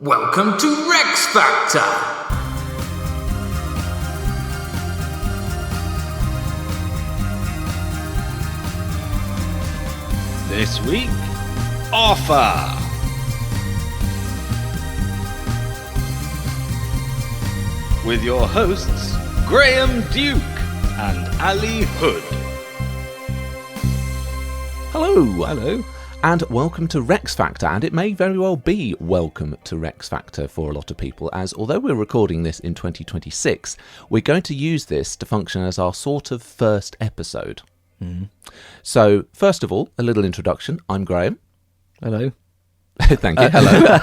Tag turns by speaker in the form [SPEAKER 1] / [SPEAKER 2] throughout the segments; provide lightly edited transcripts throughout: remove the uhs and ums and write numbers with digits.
[SPEAKER 1] Welcome to Rex Factor!
[SPEAKER 2] This week, Offa! With your hosts, Graham Duke and Ali Hood.
[SPEAKER 3] Hello, and welcome to Rex Factor, and it may very well be welcome to Rex Factor for a lot of people, as although we're recording this in 2026, we're going to use this to function as our sort of first episode. So, first of all, a little introduction. I'm Graham.
[SPEAKER 4] Hello.
[SPEAKER 3] Thank you. Hello.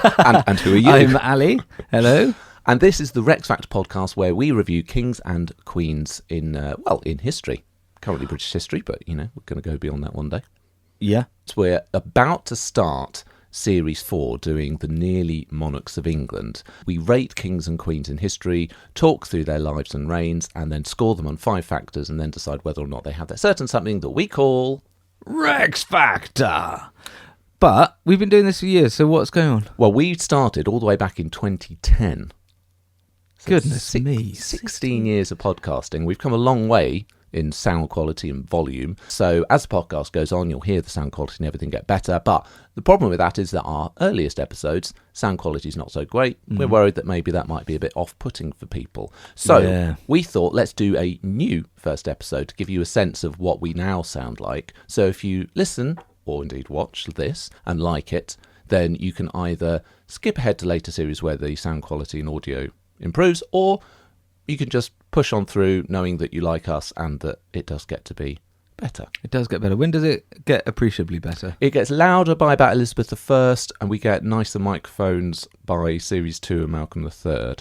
[SPEAKER 3] and who are you?
[SPEAKER 4] I'm Ali. Hello.
[SPEAKER 3] And this is the Rex Factor podcast where we review kings and queens in history. Currently British history, but, we're going to go beyond that one day.
[SPEAKER 4] Yeah.
[SPEAKER 3] So we're about to start Series 4, doing the nearly monarchs of England. We rate kings and queens in history, talk through their lives and reigns, and then score them on 5 factors, and then decide whether or not they have that certain something that we call
[SPEAKER 4] Rex Factor. But we've been doing this for years, so what's going on?
[SPEAKER 3] Well, we started all the way back in 2010. So
[SPEAKER 4] Goodness me.
[SPEAKER 3] 16 years of podcasting. We've come a long way in sound quality and volume. So as the podcast goes on, you'll hear the sound quality and everything get better. But the problem with that is that our earliest episodes, sound quality is not so great. We're worried that maybe that might be a bit off-putting for people. So we thought, let's do a new first episode to give you a sense of what we now sound like. So if you listen, or indeed watch this, and like it, then you can either skip ahead to later series where the sound quality and audio improves, or you can just push on through knowing that you like us and that it does get to be better.
[SPEAKER 4] It does get better. When does it get appreciably better?
[SPEAKER 3] It gets louder by about Elizabeth I, and we get nicer microphones by Series 2 and Malcolm III.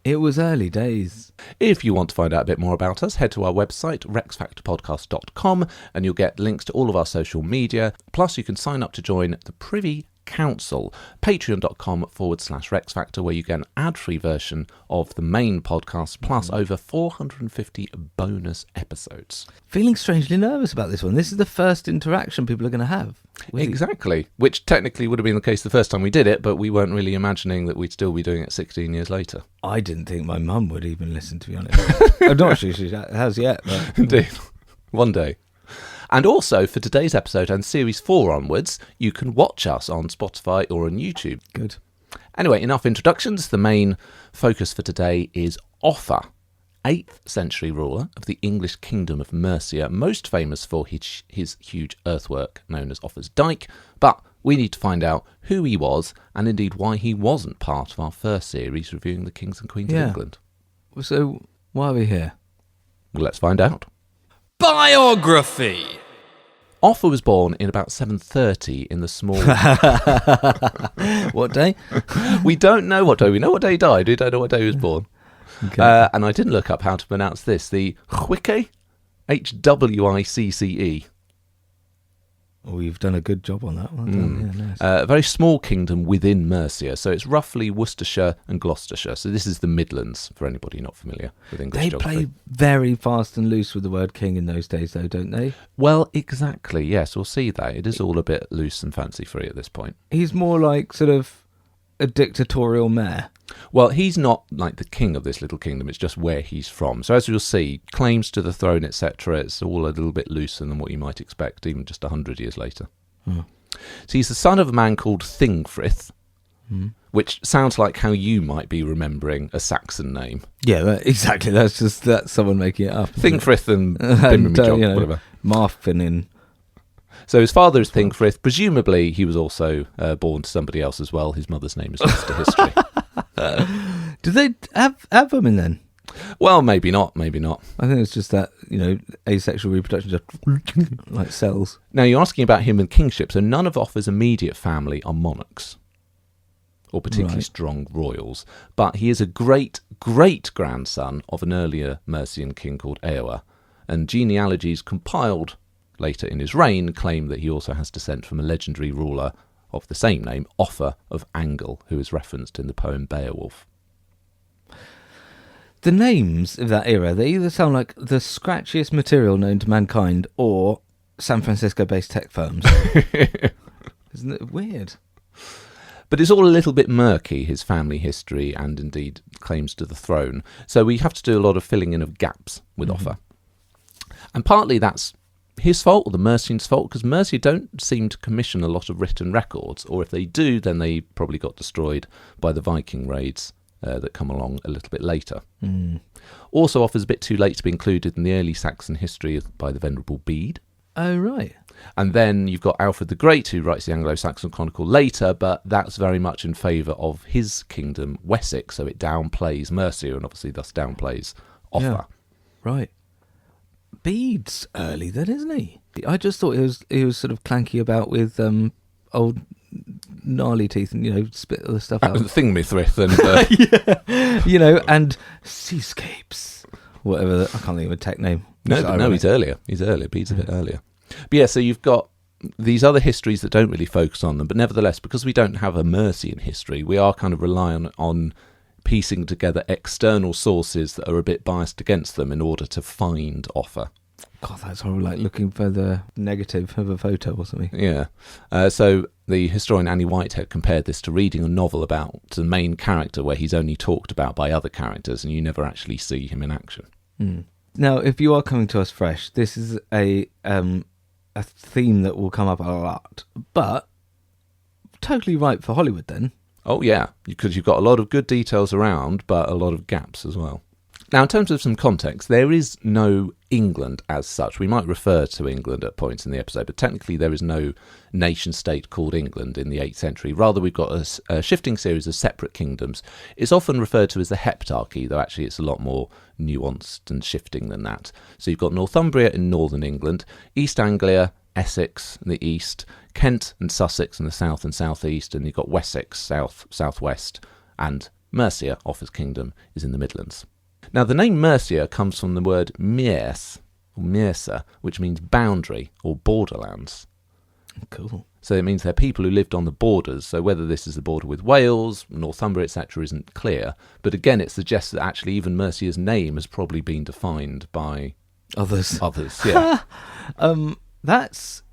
[SPEAKER 4] It was early days.
[SPEAKER 3] If you want to find out a bit more about us, head to our website, rexfactorpodcast.com, and you'll get links to all of our social media. Plus, you can sign up to join the Privy Council, patreon.com/Rex Factor, where you get an ad-free version of the main podcast, plus over 450 bonus episodes.
[SPEAKER 4] Feeling strangely nervous about this one. This is the first interaction people are going to have.
[SPEAKER 3] Exactly, which technically would have been the case the first time we did it, but we weren't really imagining that we'd still be doing it 16 years later.
[SPEAKER 4] I didn't think my mum would even listen, to be honest. I'm not sure she has yet. But
[SPEAKER 3] Indeed, one day. And also, for today's episode and Series 4 onwards, you can watch us on Spotify or on YouTube.
[SPEAKER 4] Good.
[SPEAKER 3] Anyway, enough introductions. The main focus for today is Offa, 8th century ruler of the English kingdom of Mercia, most famous for his huge earthwork known as Offa's Dyke. But we need to find out who he was, and indeed why he wasn't part of our first series reviewing the kings and queens of England.
[SPEAKER 4] So, why are we here?
[SPEAKER 3] Well, let's find out.
[SPEAKER 1] Biography!
[SPEAKER 3] Offa was born in about 730 in the small...
[SPEAKER 4] What day?
[SPEAKER 3] We don't know what day. We know what day he died. We don't know what day he was born.
[SPEAKER 4] Okay.
[SPEAKER 3] And I didn't look up how to pronounce this. The Hwicce, Hwicce.
[SPEAKER 4] Oh, you've done a good job on that one. Yeah, nice.
[SPEAKER 3] A very small kingdom within Mercia. So it's roughly Worcestershire and Gloucestershire. So this is the Midlands, for anybody not familiar with English geography.
[SPEAKER 4] They play very fast and loose with the word king in those days, though, don't they?
[SPEAKER 3] Well, exactly. Yes, we'll see that. It is all a bit loose and fancy-free at this point.
[SPEAKER 4] He's more like sort of a dictatorial mayor.
[SPEAKER 3] Well, he's not like the king of this little kingdom. It's just where he's from. So as you'll see, claims to the throne, etc., it's all a little bit looser than what you might expect, even just 100 years later. So he's the son of a man called Thingfrith, which sounds like how you might be remembering a Saxon name.
[SPEAKER 4] Yeah, exactly. That's someone making it up.
[SPEAKER 3] Thingfrith and Bimmermy whatever.
[SPEAKER 4] Marfinin.
[SPEAKER 3] So his father is Thingfrith. Presumably he was also born to somebody else as well. His mother's name is lost to history.
[SPEAKER 4] Did they have women then?
[SPEAKER 3] Well, maybe not, maybe not.
[SPEAKER 4] I think it's just that, asexual reproduction just like cells.
[SPEAKER 3] Now, you're asking about him and kingship, so none of Offa's immediate family are monarchs, or particularly strong royals, but he is a great-great-grandson of an earlier Mercian king called Eowa, and genealogies compiled later in his reign claim that he also has descent from a legendary ruler of the same name, Offa of Angle, who is referenced in the poem Beowulf.
[SPEAKER 4] The names of that era, they either sound like the scratchiest material known to mankind or San Francisco-based tech firms. Isn't it weird?
[SPEAKER 3] But it's all a little bit murky, his family history and indeed claims to the throne. So we have to do a lot of filling in of gaps with Offa. And partly that's his fault, or the Mercians' fault, because Mercia don't seem to commission a lot of written records, or if they do, then they probably got destroyed by the Viking raids that come along a little bit later. Also, Offa's a bit too late to be included in the early Saxon history by the Venerable Bede.
[SPEAKER 4] Oh, right.
[SPEAKER 3] And then you've got Alfred the Great, who writes the Anglo-Saxon Chronicle later, but that's very much in favour of his kingdom, Wessex, so it downplays Mercia and obviously thus downplays Offa.
[SPEAKER 4] Yeah. Right. Bede's early then, isn't he? I just thought he was sort of clanky about with old gnarly teeth and, spit the stuff out.
[SPEAKER 3] Thingmithriff and...
[SPEAKER 4] yeah. And seascapes. Whatever, I can't think of a tech name.
[SPEAKER 3] No, he's earlier. Bede's a bit earlier. But yeah, so you've got these other histories that don't really focus on them, but nevertheless, because we don't have a Mercian history, we are kind of relying on piecing together external sources that are a bit biased against them in order to find Offa.
[SPEAKER 4] God, that's horrible, like looking for the negative of a photo or something.
[SPEAKER 3] Yeah. So the historian Annie Whitehead compared this to reading a novel about the main character where he's only talked about by other characters and you never actually see him in action.
[SPEAKER 4] Now, if you are coming to us fresh, this is a theme that will come up a lot, but totally ripe for Hollywood then.
[SPEAKER 3] Oh, yeah, because you've got a lot of good details around, but a lot of gaps as well. Now, in terms of some context, there is no England as such. We might refer to England at points in the episode, but technically there is no nation-state called England in the 8th century. Rather, we've got a shifting series of separate kingdoms. It's often referred to as the Heptarchy, though actually it's a lot more nuanced and shifting than that. So you've got Northumbria in northern England, East Anglia, Essex in the east, Kent and Sussex in the south and southeast, and you've got Wessex, southwest, and Mercia, Offa's kingdom, is in the Midlands. Now, the name Mercia comes from the word Miers, or Mercia, which means boundary or borderlands.
[SPEAKER 4] Cool.
[SPEAKER 3] So it means they're people who lived on the borders. So whether this is the border with Wales, Northumbria, etc., isn't clear. But again, it suggests that actually even Mercia's name has probably been defined by
[SPEAKER 4] others.
[SPEAKER 3] Yeah.
[SPEAKER 4] That's,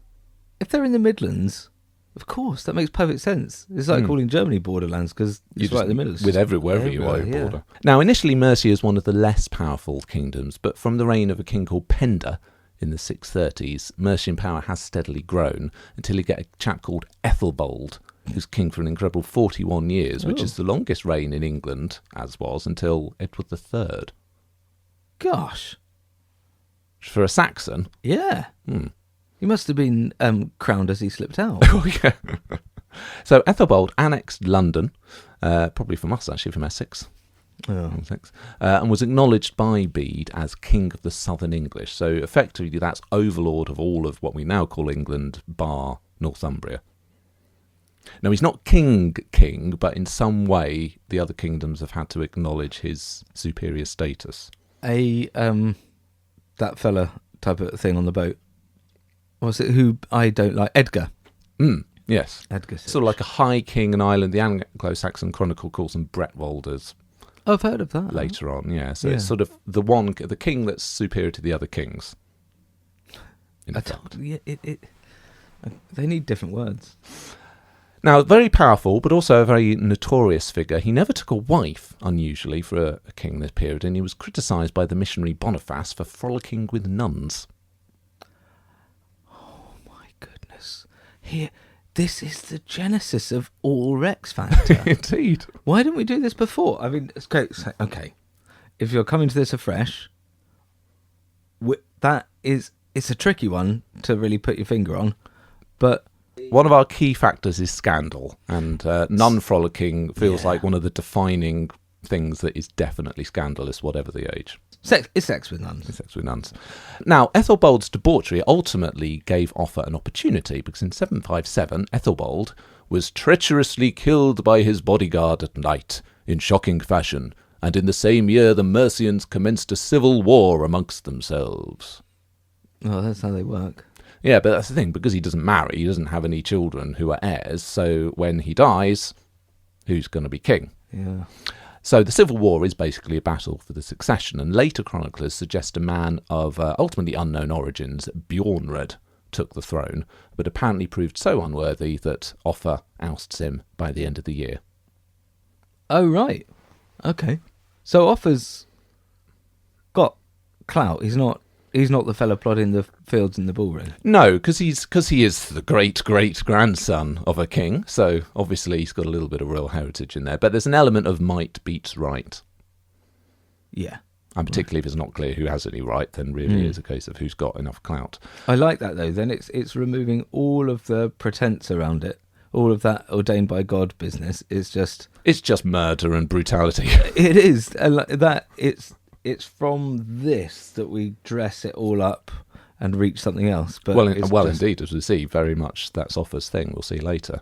[SPEAKER 4] if they're in the Midlands, of course, that makes perfect sense. It's like calling Germany borderlands because it's right in the middle.
[SPEAKER 3] With wherever you are, your border. Now, initially, Mercia is one of the less powerful kingdoms, but from the reign of a king called Penda in the 630s, Mercian power has steadily grown until you get a chap called Ethelbald, who's king for an incredible 41 years, which is the longest reign in England, as was, until Edward III.
[SPEAKER 4] Gosh.
[SPEAKER 3] For a Saxon.
[SPEAKER 4] Yeah. He must have been crowned as he slipped out.
[SPEAKER 3] Oh, yeah. So Ethelbald annexed London, probably from us, actually, from Essex. And was acknowledged by Bede as King of the Southern English. So effectively, that's overlord of all of what we now call England, bar Northumbria. Now, he's not king, but in some way, the other kingdoms have had to acknowledge his superior status.
[SPEAKER 4] That fella type of thing on the boat. Was it who I don't like? Edgar.
[SPEAKER 3] Yes.
[SPEAKER 4] Edgar.
[SPEAKER 3] Sort of like a high king in Ireland. The Anglo-Saxon Chronicle calls them Bretwalders.
[SPEAKER 4] Oh, I've heard of that.
[SPEAKER 3] Later on, yeah. So it's sort of the king that's superior to the other kings.
[SPEAKER 4] They need different words.
[SPEAKER 3] Now, very powerful, but also a very notorious figure. He never took a wife, unusually, for a king this period, and he was criticised by the missionary Boniface for frolicking with nuns.
[SPEAKER 4] Here, this is the genesis of all Rex Factor.
[SPEAKER 3] Indeed.
[SPEAKER 4] Why didn't we do this before? I mean, okay. If you're coming to this afresh, it's a tricky one to really put your finger on, but
[SPEAKER 3] one of our key factors is scandal, and nun frolicking feels like one of the defining things that is definitely scandalous, whatever the age.
[SPEAKER 4] It's sex with nuns.
[SPEAKER 3] It's sex with nuns. Now, Ethelbald's debauchery ultimately gave Offa an opportunity, because in 757, Ethelbald was treacherously killed by his bodyguard at night, in shocking fashion, and in the same year the Mercians commenced a civil war amongst themselves.
[SPEAKER 4] Oh, that's how they work.
[SPEAKER 3] Yeah, but that's the thing, because he doesn't marry, he doesn't have any children who are heirs, so when he dies, who's going to be king?
[SPEAKER 4] Yeah.
[SPEAKER 3] So the Civil War is basically a battle for the succession, and later chroniclers suggest a man of ultimately unknown origins, Bjornred, took the throne, but apparently proved so unworthy that Offa ousts him by the end of the year.
[SPEAKER 4] Oh, right. Okay. So Offa's got clout. He's not the fella plodding the fields in the bullring.
[SPEAKER 3] No, because he is the great-great-grandson of a king, so obviously he's got a little bit of royal heritage in there. But there's an element of might beats right.
[SPEAKER 4] Yeah.
[SPEAKER 3] And particularly if it's not clear who has any right, then really is a case of who's got enough clout.
[SPEAKER 4] I like that, though. Then it's removing all of the pretense around it. All of that ordained by God business. It's just
[SPEAKER 3] murder and brutality.
[SPEAKER 4] It is. And it's from this that we dress it all up and reach something else. But
[SPEAKER 3] indeed, as we see, very much that's Offa's thing. We'll see later.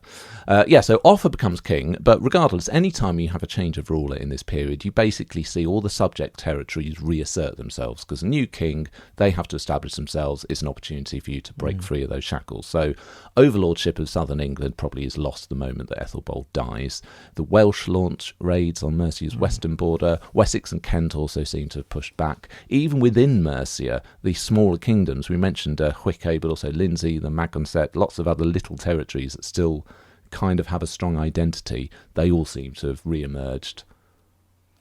[SPEAKER 3] So Offa becomes king, but regardless, any time you have a change of ruler in this period, you basically see all the subject territories reassert themselves, because a new king, they have to establish themselves. It's an opportunity for you to break free of those shackles. So overlordship of southern England probably is lost the moment that Ethelbald dies. The Welsh launch raids on Mercia's western border. Wessex and Kent also seem to have pushed back. Even within Mercia, the smaller kingdoms, we mentioned Hwicce, but also Lindsey, the Magonsett, lots of other little territories that still kind of have a strong identity. They all seem to have re-emerged,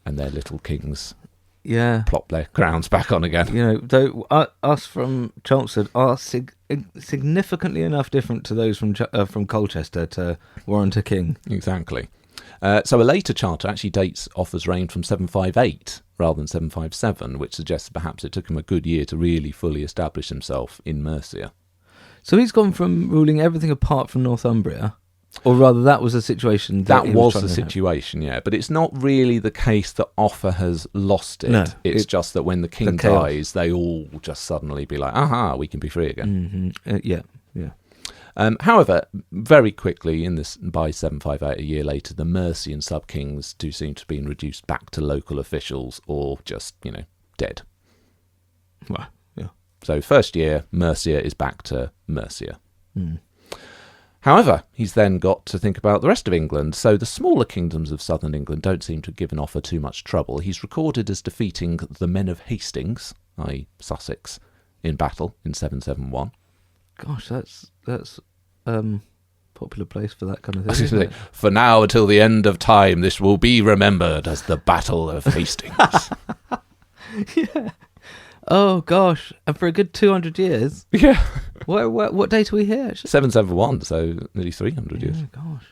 [SPEAKER 3] and their little kings plop their crowns back on again.
[SPEAKER 4] You know, though us from Chelmsford are significantly enough different to those from Colchester to warrant a king.
[SPEAKER 3] Exactly. So a later charter actually dates Offa's reign from 758 rather than 757, which suggests perhaps it took him a good year to really fully establish himself in Mercia.
[SPEAKER 4] So he's gone from ruling everything apart from Northumbria, or rather that was a situation
[SPEAKER 3] that was the situation, yeah. But it's not really the case that Offa has lost it. No, it's just that when the king dies, they all just suddenly be like, aha, we can be free again.
[SPEAKER 4] Mm-hmm. Yeah.
[SPEAKER 3] However, very quickly, by 758, a year later, the Mercian sub-kings do seem to have been reduced back to local officials or just, dead.
[SPEAKER 4] Well, yeah.
[SPEAKER 3] So first year, Mercia is back to Mercia. However, he's then got to think about the rest of England, so the smaller kingdoms of southern England don't seem to have given Offa too much trouble. He's recorded as defeating the men of Hastings, i.e. Sussex, in battle in 771.
[SPEAKER 4] Gosh, that's popular place for that kind of thing. Isn't it?
[SPEAKER 3] For now, until the end of time, this will be remembered as the Battle of Hastings.
[SPEAKER 4] Yeah. Oh gosh, and for a good 200 years.
[SPEAKER 3] Yeah.
[SPEAKER 4] What date are we here?
[SPEAKER 3] 771, so nearly 300 years.
[SPEAKER 4] Oh gosh.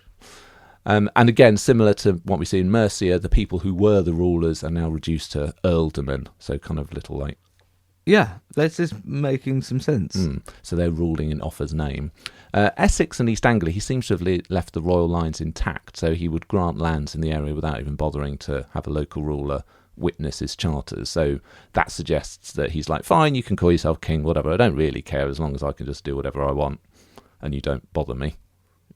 [SPEAKER 3] And again, similar to what we see in Mercia, the people who were the rulers are now reduced to earldomen, so kind of little like.
[SPEAKER 4] Yeah, this is making some sense.
[SPEAKER 3] So they're ruling in Offa's name. Essex and East Anglia, he seems to have left the royal lines intact, so he would grant lands in the area without even bothering to have a local ruler witness his charters. So that suggests that he's like, fine, you can call yourself king, whatever, I don't really care as long as I can just do whatever I want and you don't bother me.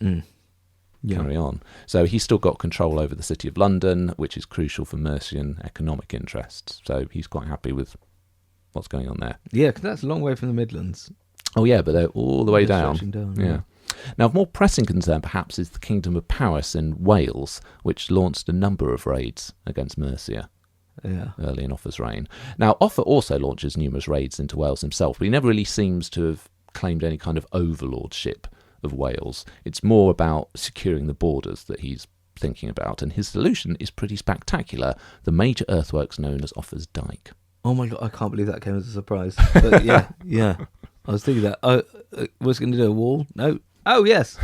[SPEAKER 3] Carry on. So he's still got control over the city of London, which is crucial for Mercian economic interests. So he's quite happy with what's going on there.
[SPEAKER 4] Yeah, because that's a long way from the Midlands.
[SPEAKER 3] Oh yeah, but they're all the way down.
[SPEAKER 4] Yeah.
[SPEAKER 3] Now, of more pressing concern perhaps is the Kingdom of Powys in Wales, which launched a number of raids against Mercia early in Offa's reign. Now, Offa also launches numerous raids into Wales himself, but he never really seems to have claimed any kind of overlordship of Wales. It's more about securing the borders that he's thinking about, and his solution is pretty spectacular: the major earthworks known as Offa's Dyke.
[SPEAKER 4] Oh my god, I can't believe that came as a surprise. But yeah. I was thinking that. Was going to do a wall? No. Oh, yes.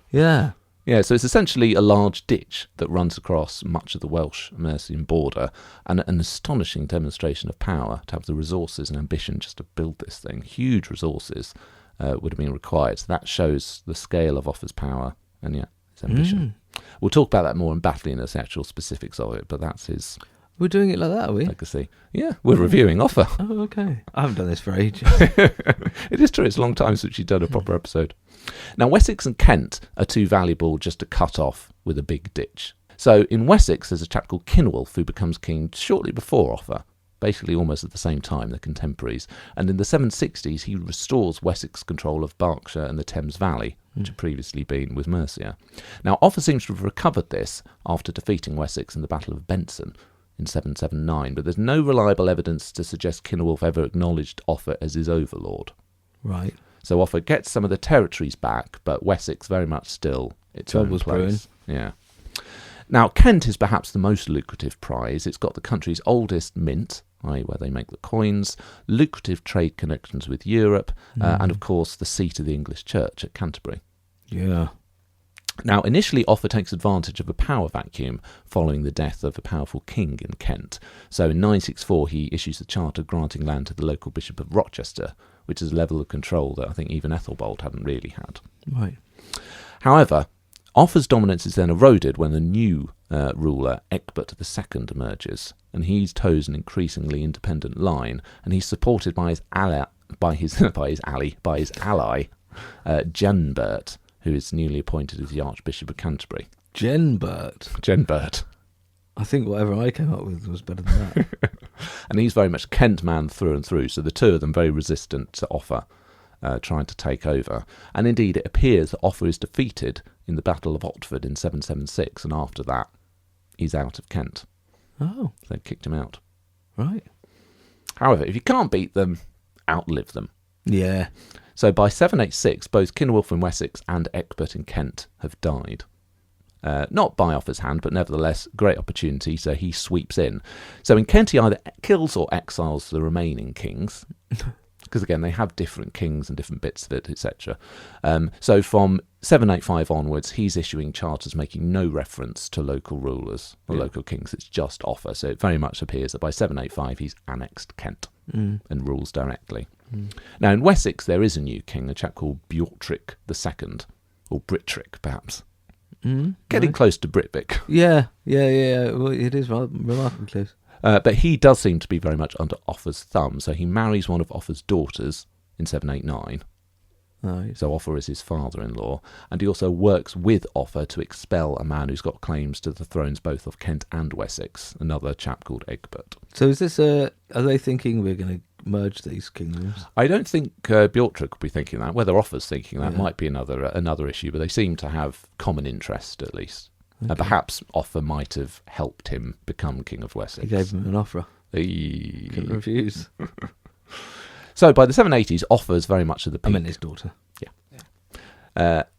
[SPEAKER 4] Yeah.
[SPEAKER 3] Yeah, so it's essentially a large ditch that runs across much of the Welsh-Mercian border, and an astonishing demonstration of power to have the resources and ambition just to build this thing. Huge resources would have been required. So that shows the scale of Offa's power and, his ambition. We'll talk about that more in Battleyness, the actual specifics of it, but that's his...
[SPEAKER 4] We're doing it like that, are we?
[SPEAKER 3] Legacy. Yeah, we're reviewing Offa.
[SPEAKER 4] Oh, okay. I haven't done this for ages.
[SPEAKER 3] It is true, it's a long time since you've done a proper episode. Now, Wessex and Kent are too valuable just to cut off with a big ditch. So in Wessex, there's a chap called Kinwulf who becomes king shortly before Offa, basically almost at the same time, they're contemporaries. And in the 760s, he restores Wessex control of Berkshire and the Thames Valley, which had previously been with Mercia. Now, Offa seems to have recovered this after defeating Wessex in the Battle of Benson in 779, but there's no reliable evidence to suggest Kinwulf ever acknowledged Offa as his overlord.
[SPEAKER 4] Right.
[SPEAKER 3] So Offa gets some of the territories back, but Wessex very much still its own
[SPEAKER 4] Trouble's
[SPEAKER 3] place. Yeah. Now, Kent is perhaps the most lucrative prize. It's got the country's oldest mint, i.e. where they make the coins, lucrative trade connections with Europe, and, of course, the seat of the English Church at Canterbury.
[SPEAKER 4] Yeah.
[SPEAKER 3] Now, initially, Offa takes advantage of a power vacuum following the death of a powerful king in Kent. So in 964, he issues a charter granting land to the local Bishop of Rochester, which is a level of control that I think even Ethelbald hadn't really had.
[SPEAKER 4] Right.
[SPEAKER 3] However, Offa's dominance is then eroded when the new ruler, Egbert II, emerges, and he toes an increasingly independent line, and he's supported by his ally, Genbert, who is newly appointed as the Archbishop of Canterbury.
[SPEAKER 4] Genbert. I think whatever I came up with was better than that.
[SPEAKER 3] And he's very much Kent man through and through, so the two of them very resistant to Offa trying to take over. And indeed, it appears that Offa is defeated in the Battle of Otford in 776, and after that, he's out of Kent.
[SPEAKER 4] Oh.
[SPEAKER 3] So they kicked him out.
[SPEAKER 4] Right.
[SPEAKER 3] However, if you can't beat them, outlive them.
[SPEAKER 4] Yeah.
[SPEAKER 3] So by 786, both Kinwulf in Wessex and Egbert in Kent have died. Not by Offa's hand, but nevertheless, great opportunity, so he sweeps in. So in Kent, he either kills or exiles the remaining kings, because again, they have different kings and different bits of it, etc. So from 785 onwards, he's issuing charters making no reference to local rulers or local kings. It's just Offa. So it very much appears that by 785, he's annexed Kent and rules directly. Now, in Wessex, there is a new king, a chap called Beorhtric II, or Britric, perhaps. Getting close to Britvic.
[SPEAKER 4] Yeah. Well, it is remarkably close.
[SPEAKER 3] But he does seem to be very much under Offa's thumb, so he marries one of Offa's daughters in 789.
[SPEAKER 4] Right.
[SPEAKER 3] So Offa is his father-in-law, and he also works with Offa to expel a man who's got claims to the thrones both of Kent and Wessex, another chap called Egbert.
[SPEAKER 4] So is this are they thinking we're going to merge these kingdoms?
[SPEAKER 3] I don't think Beorhtric will be thinking that. Whether Offa's thinking that might be another issue, but they seem to have common interest at least.
[SPEAKER 4] Okay.
[SPEAKER 3] Perhaps Offa might have helped him become King of Wessex.
[SPEAKER 4] He gave him an offer. Couldn't refuse.
[SPEAKER 3] So by the 780s, Offa's very much at the peak.
[SPEAKER 4] I meant his daughter.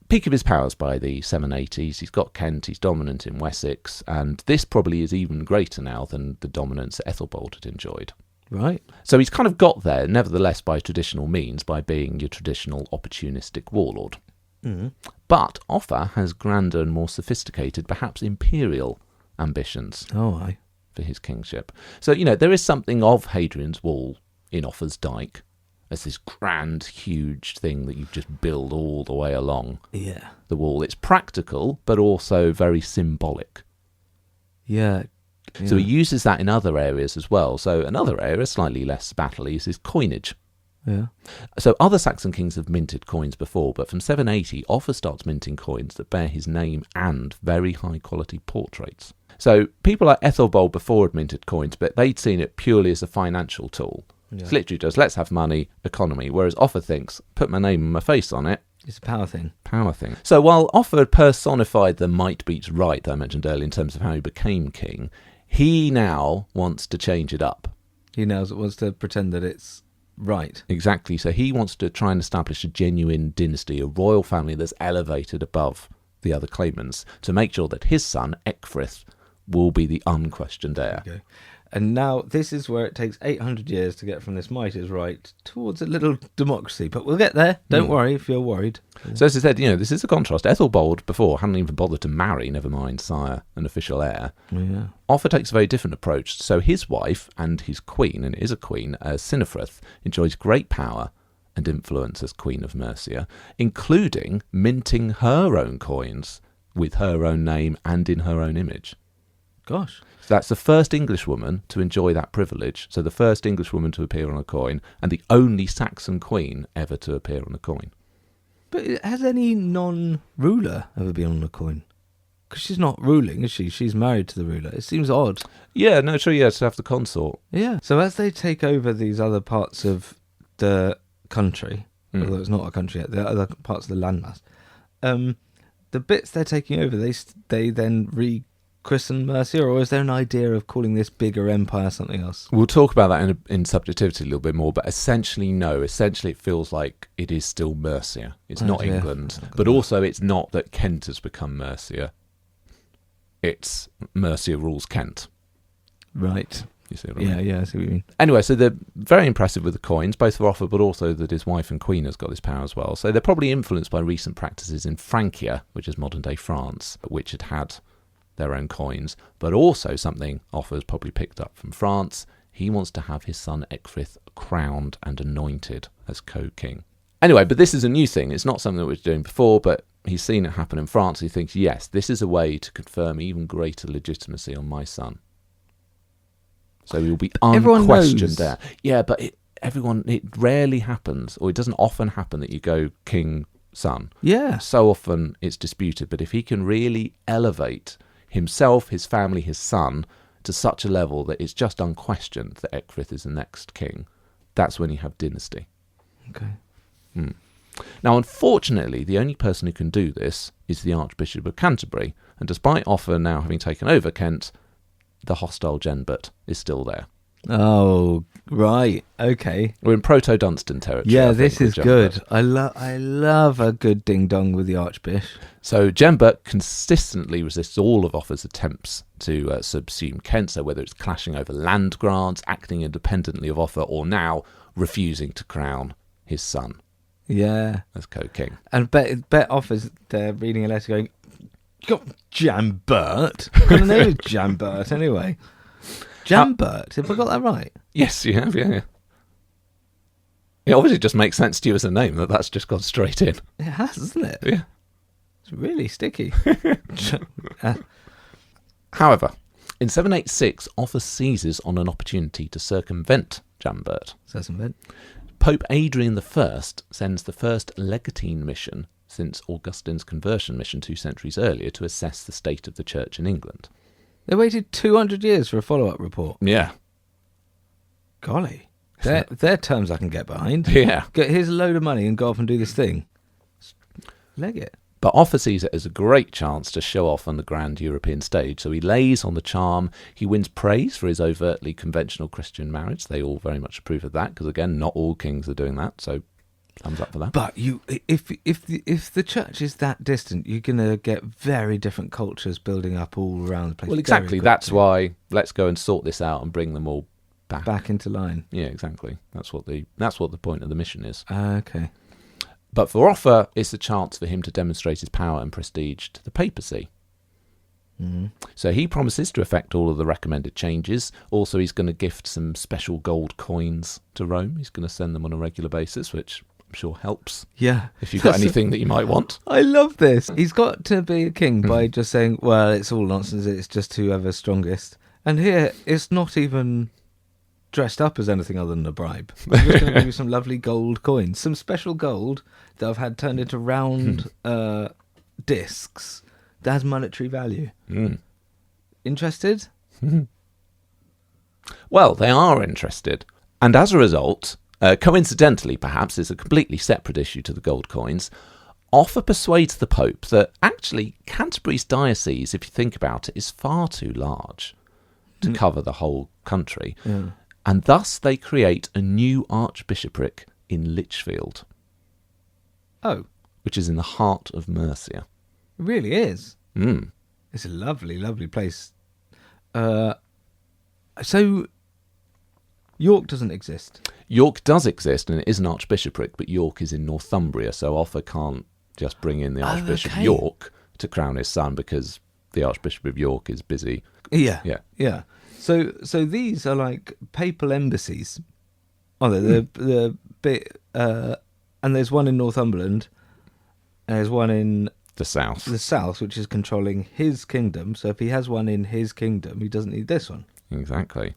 [SPEAKER 3] Peak of his powers by the 780s. He's got Kent, he's dominant in Wessex, and this probably is even greater now than the dominance that Ethelbald had enjoyed.
[SPEAKER 4] Right.
[SPEAKER 3] So he's kind of got there, nevertheless, by traditional means, by being your traditional opportunistic warlord. But Offa has grander and more sophisticated, perhaps imperial ambitions
[SPEAKER 4] Oh,
[SPEAKER 3] for his kingship. So, there is something of Hadrian's Wall in Offa's Dyke as this grand, huge thing that you just build all the way along the wall. It's practical, but also very symbolic.
[SPEAKER 4] Yeah.
[SPEAKER 3] So he uses that in other areas as well. So another area, slightly less battle-y, is his coinage.
[SPEAKER 4] Yeah.
[SPEAKER 3] So other Saxon kings have minted coins before, but from 780, Offa starts minting coins that bear his name and very high-quality portraits. So people like Ethelbald before had minted coins, but they'd seen it purely as a financial tool.
[SPEAKER 4] Yeah.
[SPEAKER 3] It's literally just, let's have money, economy, whereas Offa thinks, put my name and my face on it.
[SPEAKER 4] It's a power thing.
[SPEAKER 3] Power thing. So while Offa personified the might beats right that I mentioned earlier in terms of how he became king, he now wants to change it up.
[SPEAKER 4] He now wants to pretend that it's right.
[SPEAKER 3] Exactly. So he wants to try and establish a genuine dynasty, a royal family that's elevated above the other claimants, to make sure that his son, Ecgfrith, will be the unquestioned heir.
[SPEAKER 4] Okay. And now this is where it takes 800 years to get from this might is right towards a little democracy. But we'll get there. Don't worry if you're worried.
[SPEAKER 3] So as I said, this is a contrast. Ethelbald before hadn't even bothered to marry, never mind sire, an official heir.
[SPEAKER 4] Yeah.
[SPEAKER 3] Offa takes a very different approach. So his wife and his queen, and it is a queen, Sinefrith, enjoys great power and influence as Queen of Mercia, including minting her own coins with her own name and in her own image.
[SPEAKER 4] Gosh.
[SPEAKER 3] So that's the first Englishwoman to enjoy that privilege. So the first Englishwoman to appear on a coin, and the only Saxon queen ever to appear on a coin.
[SPEAKER 4] But has any non-ruler ever been on a coin? Because she's not ruling, is she? She's married to the ruler. It seems odd.
[SPEAKER 3] Yeah, no, true, yeah, to have the consort.
[SPEAKER 4] Yeah. So as they take over these other parts of the country, although it's not a country yet, the other parts of the landmass, the bits they're taking over, they then christen Mercia, or is there an idea of calling this bigger empire something else?
[SPEAKER 3] We'll talk about that in Subjectivity a little bit more, but essentially, no. Essentially, it feels like it is still Mercia. It's not
[SPEAKER 4] dear.
[SPEAKER 3] England. But also, it's not that Kent has become Mercia. It's Mercia rules Kent.
[SPEAKER 4] Right.
[SPEAKER 3] You see what I mean?
[SPEAKER 4] Yeah, I see what you mean.
[SPEAKER 3] Anyway, so they're very impressive with the coins, both for Offa, but also that his wife and queen has got this power as well. So they're probably influenced by recent practices in Francia, which is modern-day France, which had their own coins, but also something Offa's probably picked up from France. He wants to have his son Ecgfrith crowned and anointed as co-king. Anyway, but this is a new thing. It's not something that we were doing before, but he's seen it happen in France. He thinks, yes, this is a way to confirm even greater legitimacy on my son. So he will be unquestioned there. Yeah, but it rarely happens, or it doesn't often happen that you go king, son.
[SPEAKER 4] Yeah.
[SPEAKER 3] So often it's disputed, but if he can really elevate himself, his family, his son to such a level that it's just unquestioned that Ecgfrith is the next king, that's when you have dynasty.
[SPEAKER 4] Okay.
[SPEAKER 3] Now, unfortunately, the only person who can do this is the Archbishop of Canterbury, and despite Offa now having taken over Kent, the hostile Genbert is still there.
[SPEAKER 4] Oh, right. Okay.
[SPEAKER 3] We're in Proto-Dunstan territory.
[SPEAKER 4] Yeah,
[SPEAKER 3] I think,
[SPEAKER 4] this is
[SPEAKER 3] with
[SPEAKER 4] good.
[SPEAKER 3] Genbert.
[SPEAKER 4] I love a good ding-dong with the Archbishop.
[SPEAKER 3] So Genbert consistently resists all of Offa's attempts to subsume Kent, so whether it's clashing over land grants, acting independently of Offa, or now refusing to crown his son as co-king.
[SPEAKER 4] And bet Offa's there reading a letter going, "God, Jambert." What kind of name is Jambert anyway? Jambert, have I got that right?
[SPEAKER 3] Yes, you have, yeah. It obviously just makes sense to you as a name, that's just gone straight in.
[SPEAKER 4] It has, hasn't it?
[SPEAKER 3] Yeah.
[SPEAKER 4] It's really sticky.
[SPEAKER 3] However, in 786, Offa seizes on an opportunity to circumvent Jambert. Pope Adrian I sends the first legatine mission since Augustine's conversion mission 2 centuries earlier to assess the state of the church in England.
[SPEAKER 4] They waited 200 years for a follow-up report.
[SPEAKER 3] Yeah.
[SPEAKER 4] Golly. They're terms I can get behind.
[SPEAKER 3] Yeah.
[SPEAKER 4] Here's a load of money and go off and do this thing. Leg it.
[SPEAKER 3] But Offa sees it as a great chance to show off on the grand European stage, so he lays on the charm. He wins praise for his overtly conventional Christian marriage. They all very much approve of that, because again, not all kings are doing that, so thumbs up for that.
[SPEAKER 4] But if the church is that distant, you're going to get very different cultures building up all around the place.
[SPEAKER 3] Well, exactly. That's why let's go and sort this out and bring them all back
[SPEAKER 4] into line.
[SPEAKER 3] Yeah, exactly. That's what the point of the mission is.
[SPEAKER 4] Okay.
[SPEAKER 3] But for Offa, it's a chance for him to demonstrate his power and prestige to the papacy.
[SPEAKER 4] Mm-hmm.
[SPEAKER 3] So he promises to effect all of the recommended changes. Also, he's going to gift some special gold coins to Rome. He's going to send them on a regular basis, which I'm sure helps.
[SPEAKER 4] Yeah.
[SPEAKER 3] If you've got anything that you might want.
[SPEAKER 4] I love this. He's got to be a king by just saying, well, it's all nonsense. It's just whoever's strongest. And here, it's not even dressed up as anything other than a bribe. I'm just going to give you some lovely gold coins. Some special gold that I've had turned into round discs that has monetary value. Interested?
[SPEAKER 3] Well, they are interested. And as a result, coincidentally perhaps, it's a completely separate issue to the gold coins, Offa persuades the Pope that actually Canterbury's diocese, if you think about it, is far too large to cover the whole country.
[SPEAKER 4] Yeah.
[SPEAKER 3] And thus they create a new archbishopric in Lichfield.
[SPEAKER 4] Oh.
[SPEAKER 3] Which is in the heart of Mercia.
[SPEAKER 4] It really is.
[SPEAKER 3] Mm.
[SPEAKER 4] It's a lovely, lovely place. So York doesn't exist.
[SPEAKER 3] York does exist, and it is an archbishopric, but York is in Northumbria, so Offa can't just bring in the Archbishop of York to crown his son because the Archbishop of York is busy.
[SPEAKER 4] Yeah. So these are like papal embassies. Oh, the bit, and there's one in Northumberland, and there's one in
[SPEAKER 3] the south,
[SPEAKER 4] which is controlling his kingdom. So if he has one in his kingdom, he doesn't need this one.
[SPEAKER 3] Exactly.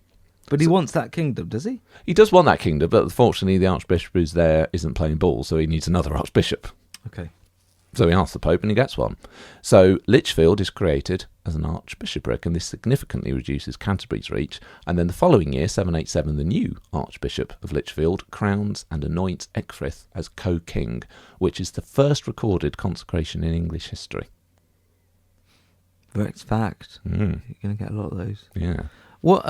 [SPEAKER 4] But he wants that kingdom, does he?
[SPEAKER 3] He does want that kingdom, but unfortunately the Archbishop who's there isn't playing ball, so he needs another Archbishop.
[SPEAKER 4] Okay.
[SPEAKER 3] So he asks the Pope and he gets one. So Lichfield is created as an archbishopric, and this significantly reduces Canterbury's reach. And then the following year, 787, the new Archbishop of Lichfield crowns and anoints Ecgfrith as co-king, which is the first recorded consecration in English history.
[SPEAKER 4] Rex fact.
[SPEAKER 3] Mm.
[SPEAKER 4] You're going to get a lot of those.
[SPEAKER 3] Yeah.
[SPEAKER 4] What,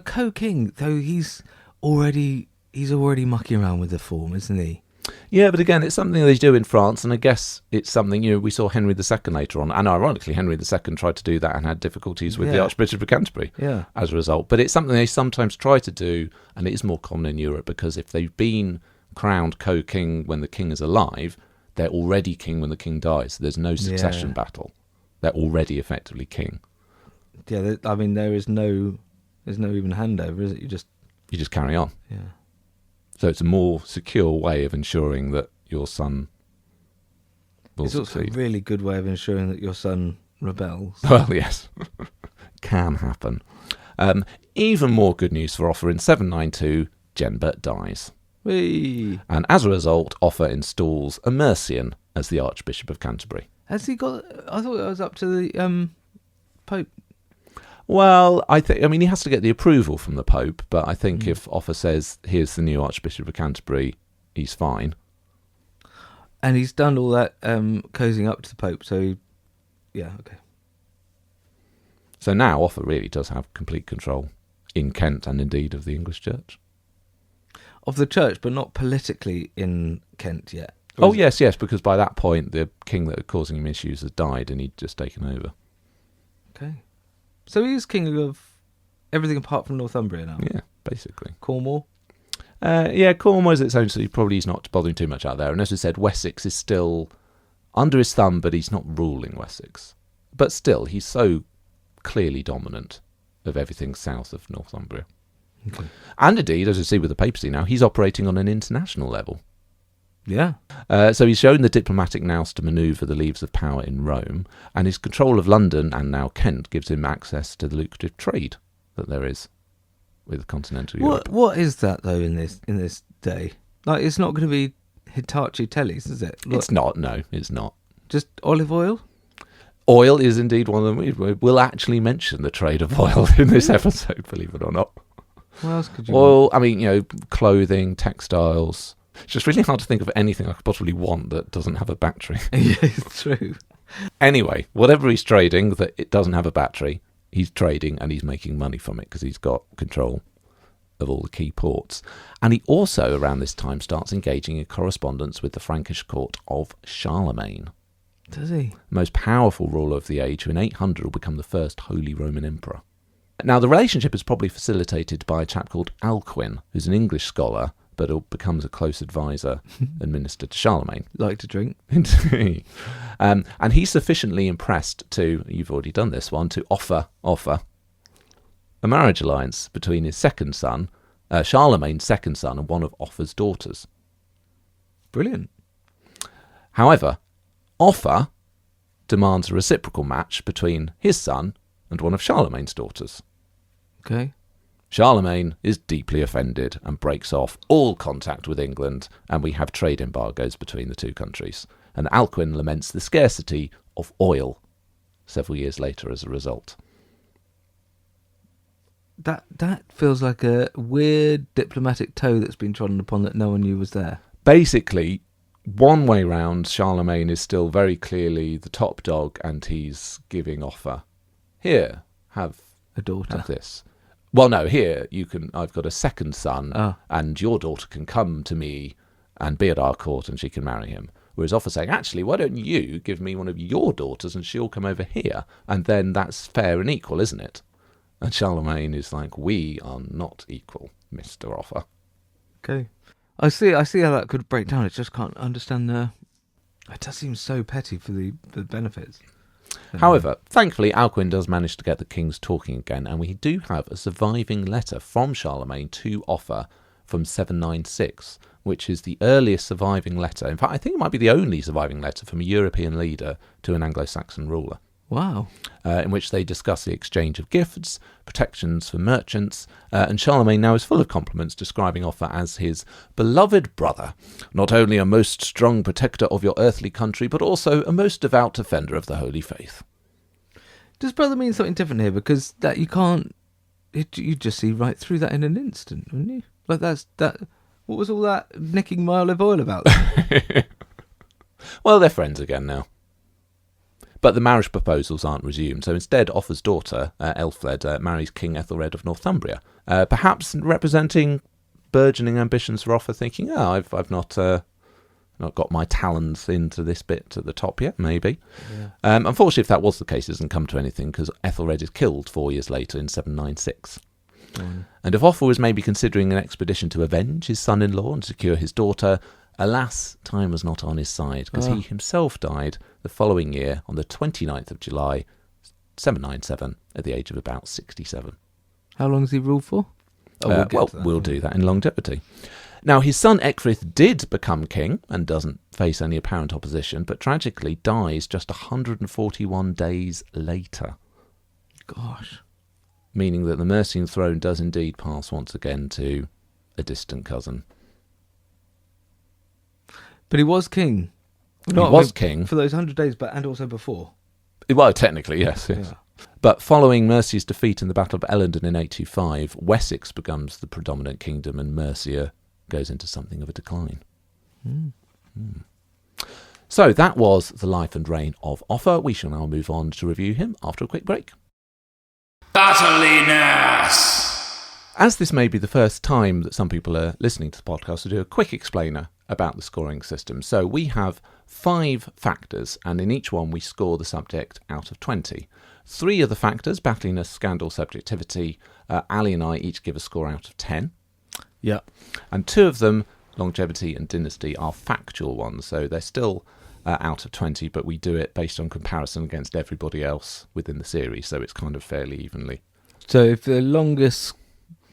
[SPEAKER 4] Co-King, though he's already mucking around with the form, isn't he?
[SPEAKER 3] Yeah, but again, it's something they do in France, and I guess it's something, we saw Henry II later on, and ironically, Henry II tried to do that and had difficulties with the Archbishop of Canterbury as a result. But it's something they sometimes try to do, and it is more common in Europe, because if they've been crowned co-king when the king is alive, they're already king when the king dies. So there's no succession battle. They're already effectively king.
[SPEAKER 4] Yeah, I mean, there's no even handover, is it? You
[SPEAKER 3] just carry on.
[SPEAKER 4] Yeah.
[SPEAKER 3] So it's a more secure way of ensuring that your son will
[SPEAKER 4] It's also
[SPEAKER 3] succeed.
[SPEAKER 4] a really good way of ensuring that your son rebels.
[SPEAKER 3] Well, yes. Can happen. Even more good news for Offa. In 792, Genbert dies.
[SPEAKER 4] Whee!
[SPEAKER 3] And as a result, Offa installs a Mercian as the Archbishop of Canterbury.
[SPEAKER 4] Has he got... I thought it was up to the Pope.
[SPEAKER 3] Well, he has to get the approval from the Pope, but I think if Offa says, here's the new Archbishop of Canterbury, he's fine.
[SPEAKER 4] And he's done all that cozying up to the Pope, so... Yeah, okay.
[SPEAKER 3] So now Offa really does have complete control in Kent and indeed of the English Church.
[SPEAKER 4] Of the Church, but not politically in Kent yet.
[SPEAKER 3] Oh, yes, because by that point, the king that was causing him issues has died and he'd just taken over.
[SPEAKER 4] Okay. So he is king of everything apart from Northumbria now?
[SPEAKER 3] Yeah, basically.
[SPEAKER 4] Cornwall?
[SPEAKER 3] Cornwall is its own, so he's not bothering too much out there. And as we said, Wessex is still under his thumb, but he's not ruling Wessex. But still, he's so clearly dominant of everything south of Northumbria.
[SPEAKER 4] Okay.
[SPEAKER 3] And indeed, as we see with the papacy now, he's operating on an international level.
[SPEAKER 4] Yeah.
[SPEAKER 3] So he's shown the diplomatic nous to manoeuvre the levers of power in Rome, and his control of London and now Kent gives him access to the lucrative trade that there is with continental Europe.
[SPEAKER 4] What is that though in this day? Like, it's not going to be Hitachi tellies, is it?
[SPEAKER 3] It's not. No, it's not.
[SPEAKER 4] Just olive oil.
[SPEAKER 3] Oil is indeed one of them. We'll actually mention the trade of oil in this episode, believe it or not.
[SPEAKER 4] What else could you?
[SPEAKER 3] Oil. Clothing, textiles. It's just really hard to think of anything I could possibly want that doesn't have a battery.
[SPEAKER 4] Yeah, it's true.
[SPEAKER 3] Anyway, whatever he's trading that it doesn't have a battery, he's trading and he's making money from it because he's got control of all the key ports. And he also, around this time, starts engaging in correspondence with the Frankish court of Charlemagne.
[SPEAKER 4] Does he?
[SPEAKER 3] The most powerful ruler of the age, who in 800 will become the first Holy Roman Emperor. Now, the relationship is probably facilitated by a chap called Alcuin, who's an English scholar, but becomes a close advisor and minister to Charlemagne.
[SPEAKER 4] Like to drink.
[SPEAKER 3] And he's sufficiently impressed to, you've already done this one, to offer a marriage alliance between his second son, Charlemagne's second son, and one of Offa's daughters.
[SPEAKER 4] Brilliant.
[SPEAKER 3] However, Offa demands a reciprocal match between his son and one of Charlemagne's daughters.
[SPEAKER 4] Okay.
[SPEAKER 3] Charlemagne is deeply offended and breaks off all contact with England, and we have trade embargoes between the two countries. And Alcuin laments the scarcity of oil several years later as a result.
[SPEAKER 4] That feels like a weird diplomatic toe that's been trodden upon that no one knew was there.
[SPEAKER 3] Basically, one way round, Charlemagne is still very clearly the top dog, and he's giving Offa, here, have
[SPEAKER 4] A daughter.
[SPEAKER 3] Have this. Well, no, here, I've got a second son, and your daughter can come to me and be at our court and she can marry him. Whereas Offa saying, actually, why don't you give me one of your daughters and she'll come over here? And then that's fair and equal, isn't it? And Charlemagne is like, we are not equal, Mr. Offa.
[SPEAKER 4] Okay. I see how that could break down. I just can't understand it does seem so petty for the benefits.
[SPEAKER 3] However, thankfully, Alcuin does manage to get the kings talking again, and we do have a surviving letter from Charlemagne to Offa from 796, which is the earliest surviving letter. In fact, I think it might be the only surviving letter from a European leader to an Anglo-Saxon ruler.
[SPEAKER 4] Wow.
[SPEAKER 3] In which they discuss the exchange of gifts, protections for merchants, and Charlemagne now is full of compliments, describing Offa as his beloved brother, not only a most strong protector of your earthly country, but also a most devout defender of the holy faith.
[SPEAKER 4] Does brother mean something different here? Because that you can't, you just see right through that in an instant, wouldn't you? Like that. What was all that nicking my olive oil about?
[SPEAKER 3] Well, they're friends again now. But the marriage proposals aren't resumed, so instead Offa's daughter, Elfled, marries King Ethelred of Northumbria, perhaps representing burgeoning ambitions for Offa, thinking, I've not got my talons into this bit at the top yet, maybe. Yeah. Unfortunately, if that was the case, it doesn't come to anything, because Ethelred is killed 4 years later in 796. And if Offa was maybe considering an expedition to avenge his son-in-law and secure his daughter, alas, time was not on his side, because he himself died the following year on the 29th of July, 797, at the age of about 67.
[SPEAKER 4] How long does he rule for?
[SPEAKER 3] We'll do that in longevity. Now, his son Ecgfrith did become king and doesn't face any apparent opposition, but tragically dies just 141 days later.
[SPEAKER 4] Gosh.
[SPEAKER 3] Meaning that the Mercian throne does indeed pass once again to a distant cousin.
[SPEAKER 4] But he was king.
[SPEAKER 3] King.
[SPEAKER 4] For those 100 days, and also before.
[SPEAKER 3] Well, technically, yes. Yeah. But following Mercia's defeat in the Battle of Ellendon in 825, Wessex becomes the predominant kingdom and Mercia goes into something of a decline. So that was the life and reign of Offa. We shall now move on to review him after a quick break.
[SPEAKER 1] Battleyness!
[SPEAKER 3] As this may be the first time that some people are listening to the podcast, I'll do a quick explainer about the scoring system. So we have 5 factors, and in each one we score the subject out of 20. 3 of the factors, Battleyness, Scandal, Subjectivity, Ali and I each give a score out of 10.
[SPEAKER 4] Yeah.
[SPEAKER 3] And 2 of them, Longevity and Dynasty, are factual ones, so they're still out of 20, but we do it based on comparison against everybody else within the series, so it's kind of fairly evenly.
[SPEAKER 4] So if the longest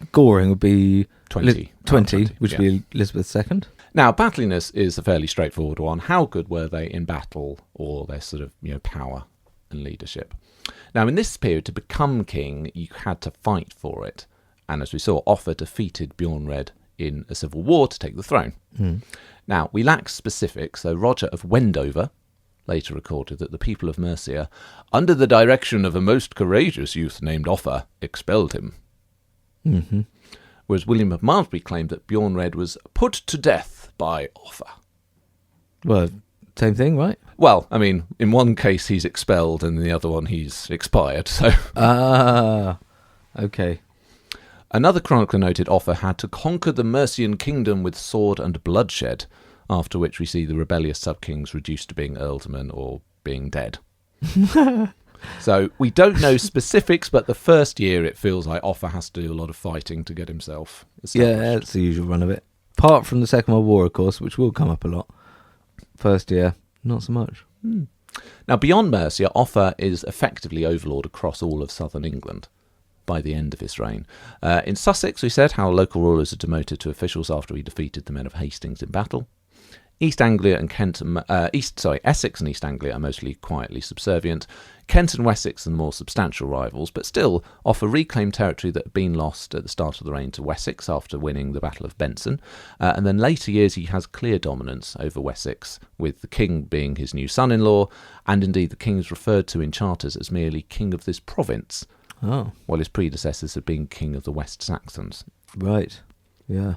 [SPEAKER 4] scoring would be
[SPEAKER 3] 20,
[SPEAKER 4] which would be Elizabeth II.
[SPEAKER 3] Now, Battleyness is a fairly straightforward one. How good were they in battle, or their sort of power and leadership? Now, in this period, to become king, you had to fight for it. And as we saw, Offa defeated Bjornred in a civil war to take the throne. Now, we lack specifics, so Roger of Wendover later recorded that the people of Mercia, under the direction of a most courageous youth named Offa, expelled him. Whereas William of Malmesbury claimed that Bjornred was put to death by Offa.
[SPEAKER 4] Well, same thing, right?
[SPEAKER 3] Well, I mean, in one case he's expelled and in the other one he's expired, so...
[SPEAKER 4] Okay.
[SPEAKER 3] Another chronicler noted Offa had to conquer the Mercian kingdom with sword and bloodshed, after which we see the rebellious sub-kings reduced to being ealdormen or being dead. So we don't know specifics, but the first year it feels like Offa has to do a lot of fighting to get himself established.
[SPEAKER 4] Yeah, that's the usual run of it. Apart from the Second World War, of course, which will come up a lot. First year, not so much.
[SPEAKER 3] Now, beyond Mercia, Offa is effectively overlord across all of southern England by the end of his reign. In Sussex, we said how local rulers are demoted to officials after he defeated the men of Hastings in battle. Essex and East Anglia are mostly quietly subservient. Kent and Wessex are the more substantial rivals, but still Offa reclaimed territory that had been lost at the start of the reign to Wessex after winning the Battle of Benson. And then later years he has clear dominance over Wessex, with the king being his new son-in-law, and indeed the king is referred to in charters as merely king of this province, while his predecessors had been king of the West Saxons.
[SPEAKER 4] Right, yeah.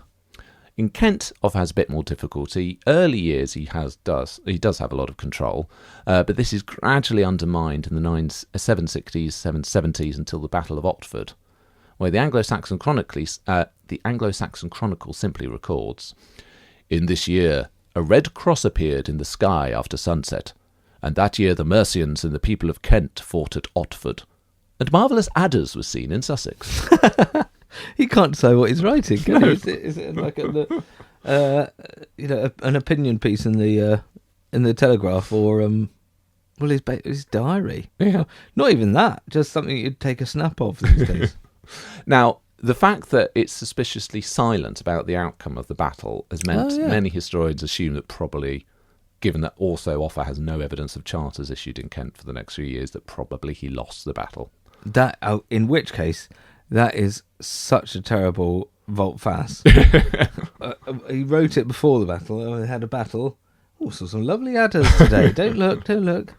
[SPEAKER 3] In Kent, Offa has a bit more difficulty. Early years he does have a lot of control, but this is gradually undermined in the 760s, 770s until the Battle of Otford, where the Anglo-Saxon Chronicle simply records, "In this year, a red cross appeared in the sky after sunset, and that year the Mercians and the people of Kent fought at Otford, and marvellous adders were seen in Sussex."
[SPEAKER 4] He can't say what he's writing, can he? Is it like an opinion piece in the Telegraph, or his diary?
[SPEAKER 3] Yeah,
[SPEAKER 4] not even that. Just something you'd take a snap of these days.
[SPEAKER 3] Now, the fact that it's suspiciously silent about the outcome of the battle has meant many historians assume that probably, given that also Offa has no evidence of charters issued in Kent for the next few years, that probably he lost the battle.
[SPEAKER 4] In which case, that is such a terrible volte-face. He wrote it before the battle. They had a battle. Oh, saw some lovely adders today. Don't look.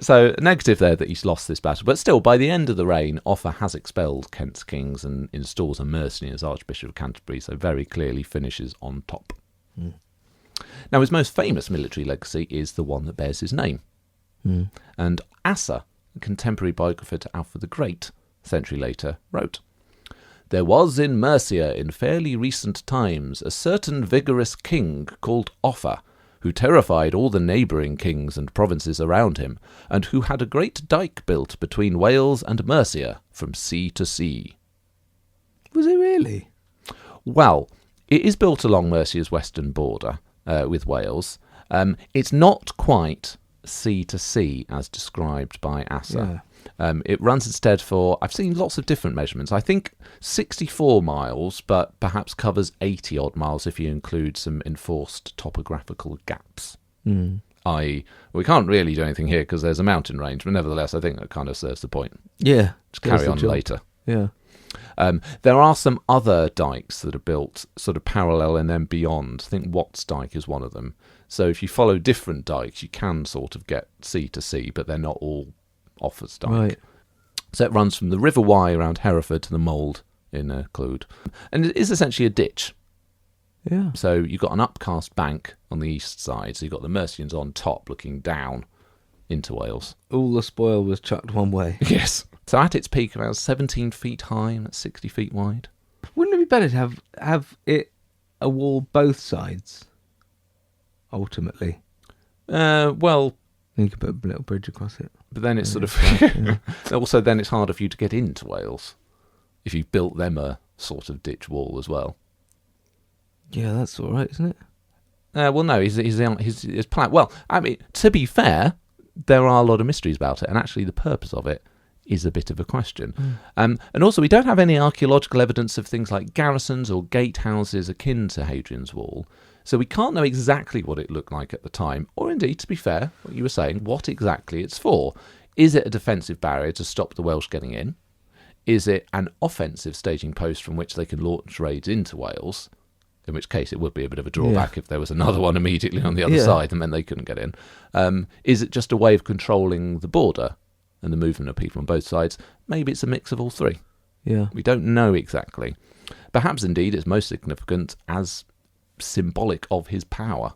[SPEAKER 3] So negative there that he's lost this battle. But still, by the end of the reign, Offa has expelled Kent's kings and installs a mercenary as Archbishop of Canterbury, so very clearly finishes on top. Now, his most famous military legacy is the one that bears his name. And Asa, a contemporary biographer to Alfred the Great, a century later, wrote, "There was in Mercia in fairly recent times a certain vigorous king called Offa, who terrified all the neighbouring kings and provinces around him, and who had a great dyke built between Wales and Mercia from sea to sea."
[SPEAKER 4] Was it really?
[SPEAKER 3] Well, it is built along Mercia's western border with Wales. It's not quite sea to sea as described by Asa. It runs instead for, I've seen lots of different measurements, I think 64 miles, but perhaps covers 80 odd miles if you include some enforced topographical gaps. We can't really do anything here because there's a mountain range, but nevertheless I think that kind of serves the point.
[SPEAKER 4] Yeah.
[SPEAKER 3] Just carry on later.
[SPEAKER 4] Yeah.
[SPEAKER 3] There are some other dykes that are built sort of parallel and then beyond. I think Watts Dyke is one of them. So if you follow different dykes, you can sort of get sea to sea, but they're not all Offa's Dyke.
[SPEAKER 4] Right.
[SPEAKER 3] So it runs from the River Wye around Hereford to the Mould in Clwyd. And it is essentially a ditch.
[SPEAKER 4] Yeah.
[SPEAKER 3] So you've got an upcast bank on the east side, so you've got the Mercians on top looking down into Wales.
[SPEAKER 4] All the spoil was chucked one way.
[SPEAKER 3] Yes. So at its peak, around 17 feet high and that's 60 feet wide.
[SPEAKER 4] Wouldn't it be better to have it a wall both sides? Ultimately,
[SPEAKER 3] Well,
[SPEAKER 4] you could put a little bridge across it.
[SPEAKER 3] but then it's sort of also then it's harder for you to get into Wales if you built them a sort of ditch wall as well.
[SPEAKER 4] Yeah, that's all right, isn't it?
[SPEAKER 3] Well, no, his plan. Well, I mean, to be fair, there are a lot of mysteries about it, and actually, the purpose of it is a bit of a question. And also, we don't have any archaeological evidence of things like garrisons or gatehouses akin to Hadrian's Wall. So we can't know exactly what it looked like at the time, or indeed, to be fair, what you were saying, what exactly it's for. Is it a defensive barrier to stop the Welsh getting in? Is it an offensive staging post from which they can launch raids into Wales? In which case it would be a bit of a drawback if there was another one immediately on the other side and then they couldn't get in. Is it just a way of controlling the border and the movement of people on both sides? Maybe it's a mix of all three.
[SPEAKER 4] Yeah.
[SPEAKER 3] We don't know exactly. Perhaps indeed it's most significant as symbolic of his power.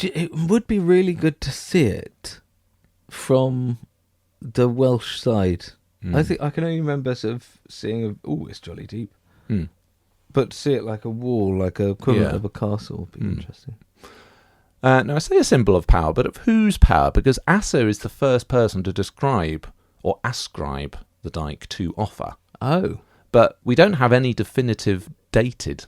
[SPEAKER 4] It would be really good to see it from the Welsh side. I think I can only remember sort of seeing it's jolly deep. But to see it like a wall, like a equivalent of a castle, would be interesting.
[SPEAKER 3] Now I say a symbol of power, but of whose power? Because Asa is the first person to describe or ascribe the dyke to Offa.
[SPEAKER 4] Oh.
[SPEAKER 3] But we don't have any definitive dated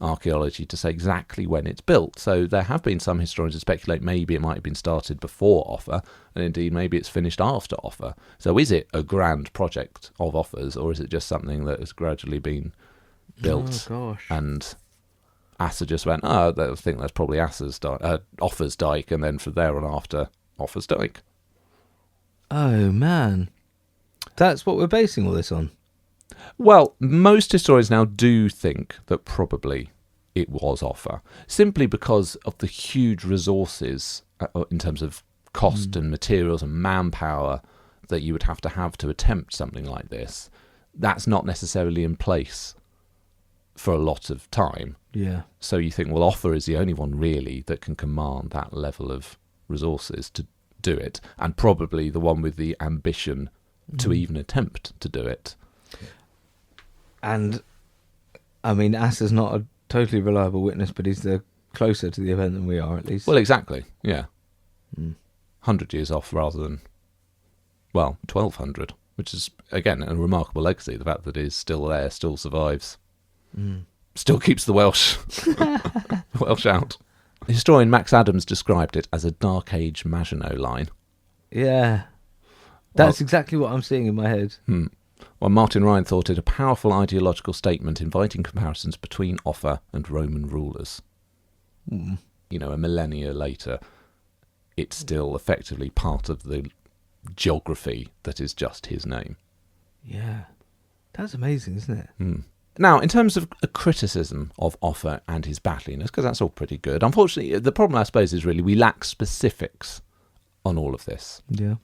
[SPEAKER 3] archaeology to say exactly when it's built. So there have been some historians who speculate maybe it might have been started before Offa, and indeed maybe it's finished after Offa. So is it a grand project of Offa's, or is it just something that has gradually been built?
[SPEAKER 4] Oh, gosh.
[SPEAKER 3] And Asa just went, I think that's probably Offa's Dyke, and then from there on after, Offa's Dyke.
[SPEAKER 4] Oh, man. That's what we're basing all this on.
[SPEAKER 3] Well, most historians now do think that probably it was Offa, simply because of the huge resources in terms of cost and materials and manpower that you would have to attempt something like this. That's not necessarily in place for a lot of time.
[SPEAKER 4] Yeah.
[SPEAKER 3] So you think, well, Offa is the only one really that can command that level of resources to do it, and probably the one with the ambition to even attempt to do it.
[SPEAKER 4] And, I mean, Asa's not a totally reliable witness, but he's closer to the event than we are, at least.
[SPEAKER 3] Well, exactly, yeah. 100 years off rather than, 1,200, which is, again, a remarkable legacy. The fact that it is still there, still survives, still keeps the Welsh out. Historian Max Adams described it as a Dark Age Maginot Line.
[SPEAKER 4] Yeah. That's exactly what I'm seeing in my head.
[SPEAKER 3] While Martin Ryan thought it a powerful ideological statement inviting comparisons between Offa and Roman rulers. You know, a millennia later, it's still effectively part of the geography that is just his name.
[SPEAKER 4] Yeah. That's amazing, isn't it?
[SPEAKER 3] Now, in terms of a criticism of Offa and his battliness, because that's all pretty good, unfortunately, the problem, I suppose, is really we lack specifics on all of this.
[SPEAKER 4] Yeah.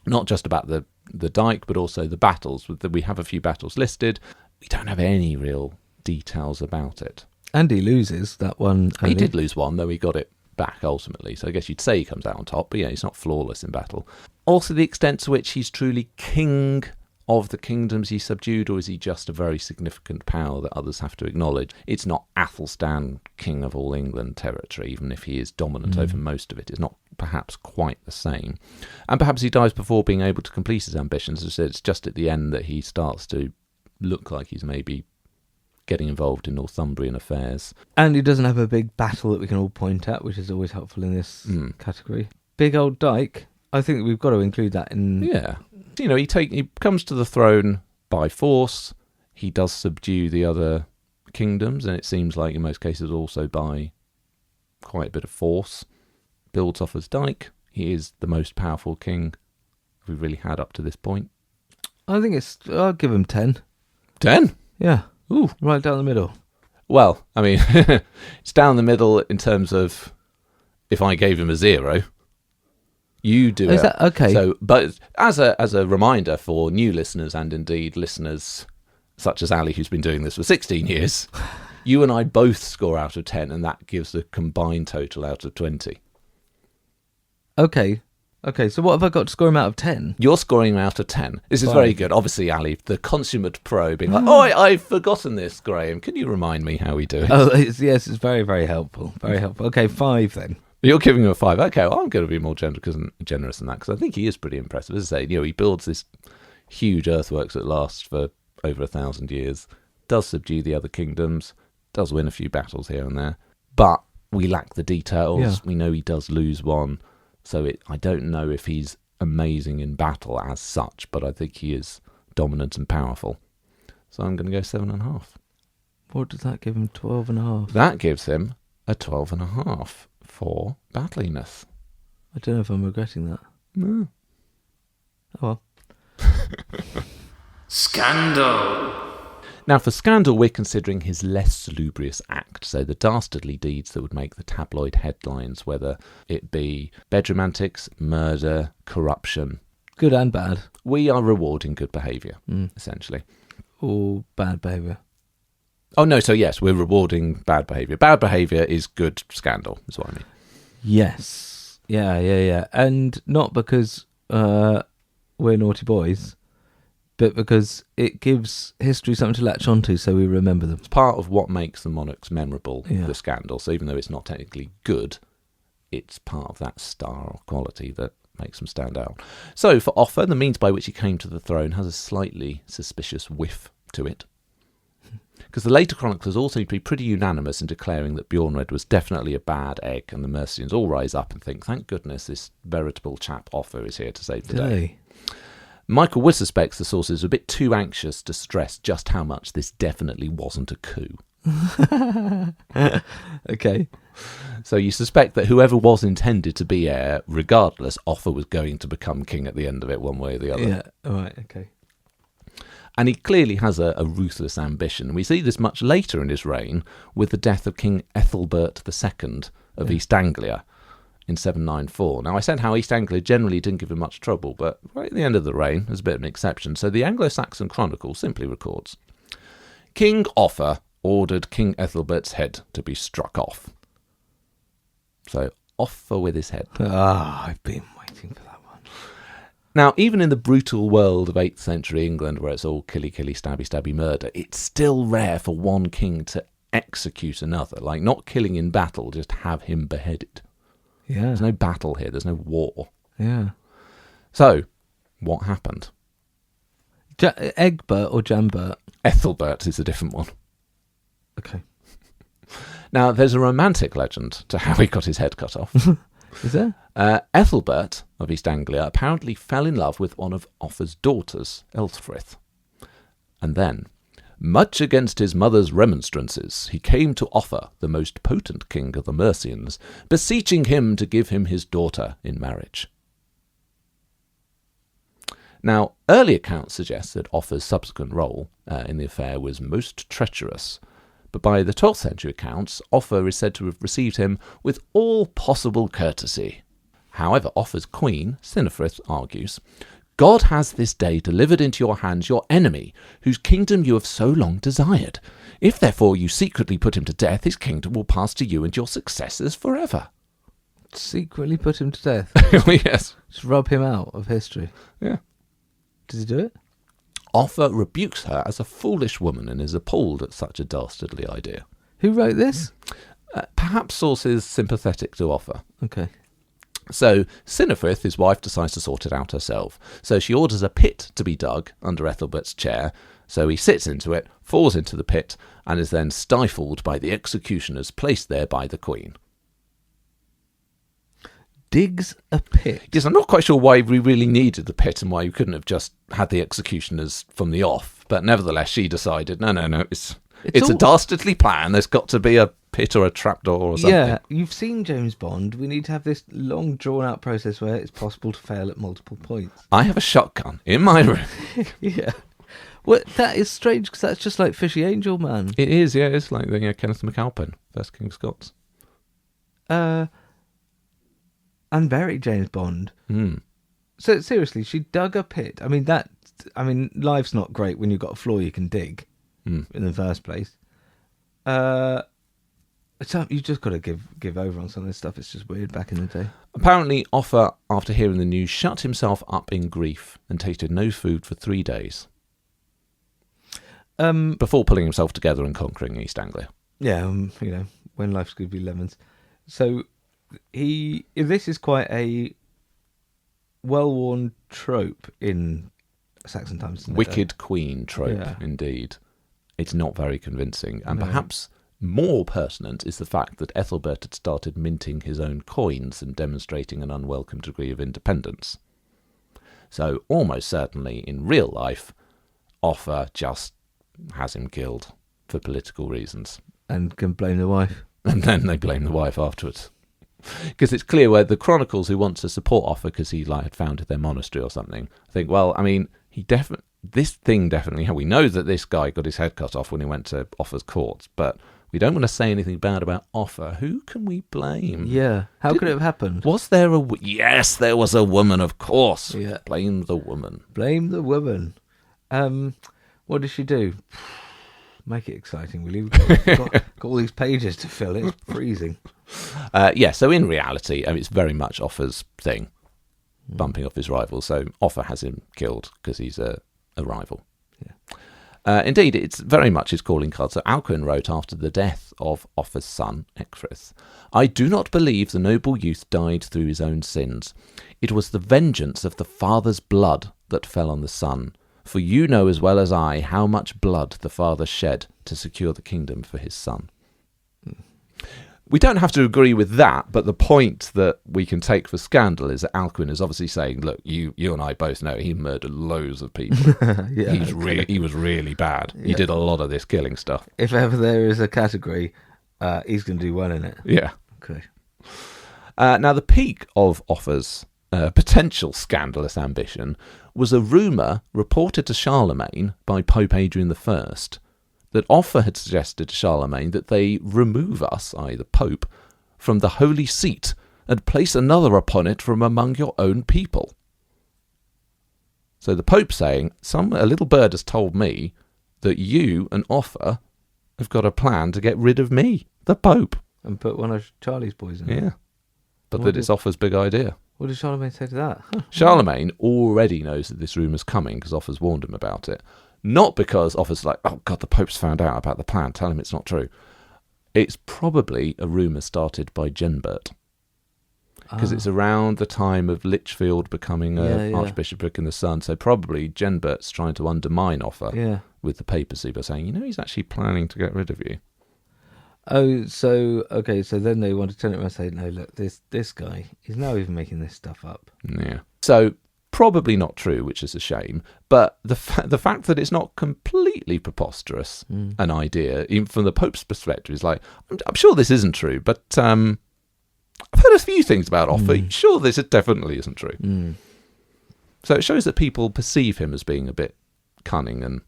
[SPEAKER 3] Not just about the Dyke, but also the battles. We have a few battles listed. We don't have any real details about it.
[SPEAKER 4] And he loses that one.
[SPEAKER 3] He did lose one, though he got it back ultimately. So I guess you'd say he comes out on top, but yeah, he's not flawless in battle. Also, the extent to which he's truly king of the kingdoms he subdued, or is he just a very significant power that others have to acknowledge? It's not Athelstan, king of all England territory, even if he is dominant over most of it. It's not perhaps quite the same. And perhaps he dies before being able to complete his ambitions. As I said, it's just at the end that he starts to look like he's maybe getting involved in Northumbrian affairs.
[SPEAKER 4] And he doesn't have a big battle that we can all point at, which is always helpful in this category. Big old Dyke, I think we've got to include that in...
[SPEAKER 3] Yeah. You know, he comes to the throne by force. He does subdue the other kingdoms, and it seems like in most cases also by quite a bit of force. Builds Offa's Dyke. He is the most powerful king we've really had up to this point.
[SPEAKER 4] I think I'll give him 10.
[SPEAKER 3] 10?
[SPEAKER 4] Yeah.
[SPEAKER 3] Ooh.
[SPEAKER 4] Right down the middle.
[SPEAKER 3] Well, I mean, it's down the middle in terms of if I gave him a 0, you do
[SPEAKER 4] Is
[SPEAKER 3] it.
[SPEAKER 4] that okay?
[SPEAKER 3] So, but as a reminder for new listeners and indeed listeners such as Ali, who's been doing this for 16 years, you and I both score out of 10, and that gives a combined total out of 20.
[SPEAKER 4] Okay, so what have I got to score him out of 10?
[SPEAKER 3] You're scoring him out of 10. This is
[SPEAKER 4] Fine.
[SPEAKER 3] very good. Obviously, Ali, the consummate pro, being like, I've forgotten this, Graham. Can you remind me how we do it?
[SPEAKER 4] Oh, it's very, very helpful. Very helpful. Okay, 5 then.
[SPEAKER 3] You're giving him a 5. Okay, well, I'm going to be more generous than that, because I think he is pretty impressive. As I say, he builds this huge earthworks that lasts for over 1,000 years, does subdue the other kingdoms, does win a few battles here and there, but we lack the details.
[SPEAKER 4] Yeah.
[SPEAKER 3] We know he does lose one, so I don't know if he's amazing in battle as such, but I think he is dominant and powerful. So I'm going to go 7.5.
[SPEAKER 4] What does that give him? 12.5.
[SPEAKER 3] That gives him a 12.5 for Battleyness.
[SPEAKER 4] I don't know if I'm regretting that.
[SPEAKER 3] No.
[SPEAKER 4] Oh well.
[SPEAKER 1] Scandal.
[SPEAKER 3] Now, for scandal, we're considering his less salubrious act, so the dastardly deeds that would make the tabloid headlines, whether it be bedroom antics, murder, corruption.
[SPEAKER 4] Good and bad.
[SPEAKER 3] We are rewarding good behaviour, essentially.
[SPEAKER 4] Or bad behaviour.
[SPEAKER 3] Oh, no, so yes, we're rewarding bad behaviour. Bad behaviour is good scandal, is what I mean.
[SPEAKER 4] Yes. Yeah. And not because we're naughty boys, but because it gives history something to latch onto so we remember them.
[SPEAKER 3] It's part of what makes the monarchs memorable,
[SPEAKER 4] Yeah.
[SPEAKER 3] the scandal. So even though it's not technically good, it's part of that star or quality that makes them stand out. So for Offa, the means by which he came to the throne has a slightly suspicious whiff to it. Because the later chroniclers all seem to be pretty unanimous in declaring that Bjornred was definitely a bad egg, and the Mercians all rise up and think, thank goodness this veritable chap Offa is here to save the day. Michael Wood suspects the sources are a bit too anxious to stress just how much this definitely wasn't a coup.
[SPEAKER 4] Okay.
[SPEAKER 3] So you suspect that whoever was intended to be heir, regardless, Offa was going to become king at the end of it, one way or the other.
[SPEAKER 4] Yeah, all right, okay.
[SPEAKER 3] And he clearly has a ruthless ambition. We see this much later in his reign with the death of King Ethelbert II of East Anglia in 794. Now, I said how East Anglia generally didn't give him much trouble, but right at the end of the reign, there's a bit of an exception. So the Anglo-Saxon Chronicle simply records, King Offa ordered King Ethelbert's head to be struck off. So, Offa with his head.
[SPEAKER 4] I've been waiting for that one.
[SPEAKER 3] Now, even in the brutal world of 8th century England, where it's all killy, stabby, stabby murder, it's still rare for one king to execute another. Like, not killing in battle, just have him beheaded.
[SPEAKER 4] Yeah.
[SPEAKER 3] There's no battle here, there's no war.
[SPEAKER 4] Yeah.
[SPEAKER 3] So, what happened?
[SPEAKER 4] Egbert or Jambert?
[SPEAKER 3] Ethelbert is a different one.
[SPEAKER 4] Okay.
[SPEAKER 3] Now, there's a romantic legend to how he got his head cut off.
[SPEAKER 4] Is there?
[SPEAKER 3] Ethelbert of East Anglia apparently fell in love with one of Offa's daughters, Elthfrith. And then, much against his mother's remonstrances, he came to Offa, the most potent king of the Mercians, beseeching him to give him his daughter in marriage. Now, early accounts suggest that Offa's subsequent role in the affair was most treacherous, but by the 12th century accounts, Offa is said to have received him with all possible courtesy. However, Offa's queen, Sinefrith, argues, God has this day delivered into your hands your enemy, whose kingdom you have so long desired. If therefore you secretly put him to death, his kingdom will pass to you and your successors forever.
[SPEAKER 4] Secretly put him to death.
[SPEAKER 3] Yes.
[SPEAKER 4] Just rub him out of history.
[SPEAKER 3] Yeah.
[SPEAKER 4] Does he do it?
[SPEAKER 3] Offa rebukes her as a foolish woman and is appalled at such a dastardly idea.
[SPEAKER 4] Who wrote this?
[SPEAKER 3] Perhaps sources sympathetic to Offa.
[SPEAKER 4] Okay.
[SPEAKER 3] So Sinefrith, his wife, decides to sort it out herself. So she orders a pit to be dug under Ethelbert's chair. So he sits into it, falls into the pit, and is then stifled by the executioners placed there by the Queen.
[SPEAKER 4] Digs a pit.
[SPEAKER 3] Yes, I'm not quite sure why we really needed the pit and why you couldn't have just had the executioners from the off. But nevertheless, she decided, no, it's a dastardly plan. There's got to be a pit or a trapdoor or something.
[SPEAKER 4] Yeah, you've seen James Bond. We need to have this long, drawn-out process where it's possible to fail at multiple points.
[SPEAKER 3] I have a shotgun in my room.
[SPEAKER 4] Yeah. Well, that is strange because that's just like Fishy Angel Man.
[SPEAKER 3] It is, yeah. It's like the Kenneth MacAlpin, first King of Scots.
[SPEAKER 4] Unburied James Bond.
[SPEAKER 3] Mm.
[SPEAKER 4] So seriously, she dug a pit. I mean, life's not great when you've got a floor you can dig in the first place. So you just got to give over on some of this stuff. It's just weird back in the day.
[SPEAKER 3] Apparently, Offa, after hearing the news, shut himself up in grief and tasted no food for 3 days. Before pulling himself together and conquering East Anglia.
[SPEAKER 4] Yeah, when life's good, be lemons. So this is quite a well-worn trope in Saxon times.
[SPEAKER 3] Wicked queen trope, indeed. It's not very convincing. And perhaps more pertinent is the fact that Ethelbert had started minting his own coins and demonstrating an unwelcome degree of independence. So almost certainly in real life, Offa just has him killed for political reasons.
[SPEAKER 4] And can blame the wife. And
[SPEAKER 3] then they blame the wife afterwards. Because it's clear where the chronicles who want to support Offa because he had founded their monastery or something, think, well, I mean, we know that this guy got his head cut off when he went to Offa's court, but we don't want to say anything bad about Offa. Who can we blame?
[SPEAKER 4] Yeah. How could it have happened?
[SPEAKER 3] Was there Yes, there was a woman, of course.
[SPEAKER 4] Yeah.
[SPEAKER 3] Blame the woman.
[SPEAKER 4] Blame the woman. What did she do? Make it exciting, will you? Got all these pages to fill. It's freezing.
[SPEAKER 3] So in reality, it's very much Offa's thing, bumping off his rival. So Offa has him killed because he's a rival. Yeah. Indeed, it's very much his calling card. So Alcuin wrote after the death of Offa's son, Ecgfrith, I do not believe the noble youth died through his own sins. It was the vengeance of the father's blood that fell on the son. For you know as well as I how much blood the father shed to secure the kingdom for his son. We don't have to agree with that, but the point that we can take for scandal is that Alcuin is obviously saying, look, you and I both know he murdered loads of people. He was really bad. Yeah. He did a lot of this killing stuff.
[SPEAKER 4] If ever there is a category, he's going to do well in it.
[SPEAKER 3] Yeah.
[SPEAKER 4] Okay.
[SPEAKER 3] Now, the peak of Offa's potential scandalous ambition was a rumour reported to Charlemagne by Pope Adrian I that Offa had suggested to Charlemagne that they remove us, i.e. the Pope, from the holy seat and place another upon it from among your own people. So the Pope saying, a little bird has told me that you and Offa have got a plan to get rid of me, the Pope.
[SPEAKER 4] And put one of Charlie's boys in.
[SPEAKER 3] Yeah. But that it's Offa's big idea.
[SPEAKER 4] What did Charlemagne say to that?
[SPEAKER 3] Charlemagne already knows that this rumour's coming because Offa's warned him about it. Not because Offa's like, oh God, the Pope's found out about the plan, tell him it's not true. It's probably a rumour started by Genbert. Because it's around the time of Lichfield becoming an archbishopric in the sun. So probably Genbert's trying to undermine Offa with the papacy by saying, he's actually planning to get rid of you.
[SPEAKER 4] Oh, so then they want to turn it around and say, no, look, this guy, he's now even making this stuff up.
[SPEAKER 3] Yeah. So probably not true, which is a shame. But the fact that it's not completely preposterous, an idea, even from the Pope's perspective, is like, I'm sure this isn't true, but I've heard a few things about Offa. Sure, this definitely isn't true. So it shows that people perceive him as being a bit cunning and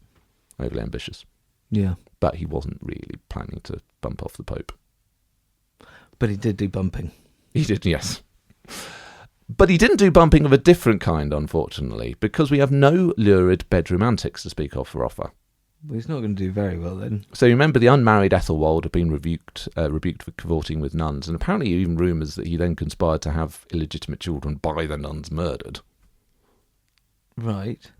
[SPEAKER 3] overly ambitious.
[SPEAKER 4] Yeah.
[SPEAKER 3] But he wasn't really planning to bump off the Pope.
[SPEAKER 4] But he did do bumping.
[SPEAKER 3] He did, yes. But he didn't do bumping of a different kind, unfortunately, because we have no lurid bedroom antics to speak of for Offa.
[SPEAKER 4] Well, he's not going to do very well then.
[SPEAKER 3] So you remember the unmarried Ethelwald had been rebuked for cavorting with nuns, and apparently even rumours that he then conspired to have illegitimate children by the nuns murdered.
[SPEAKER 4] Right.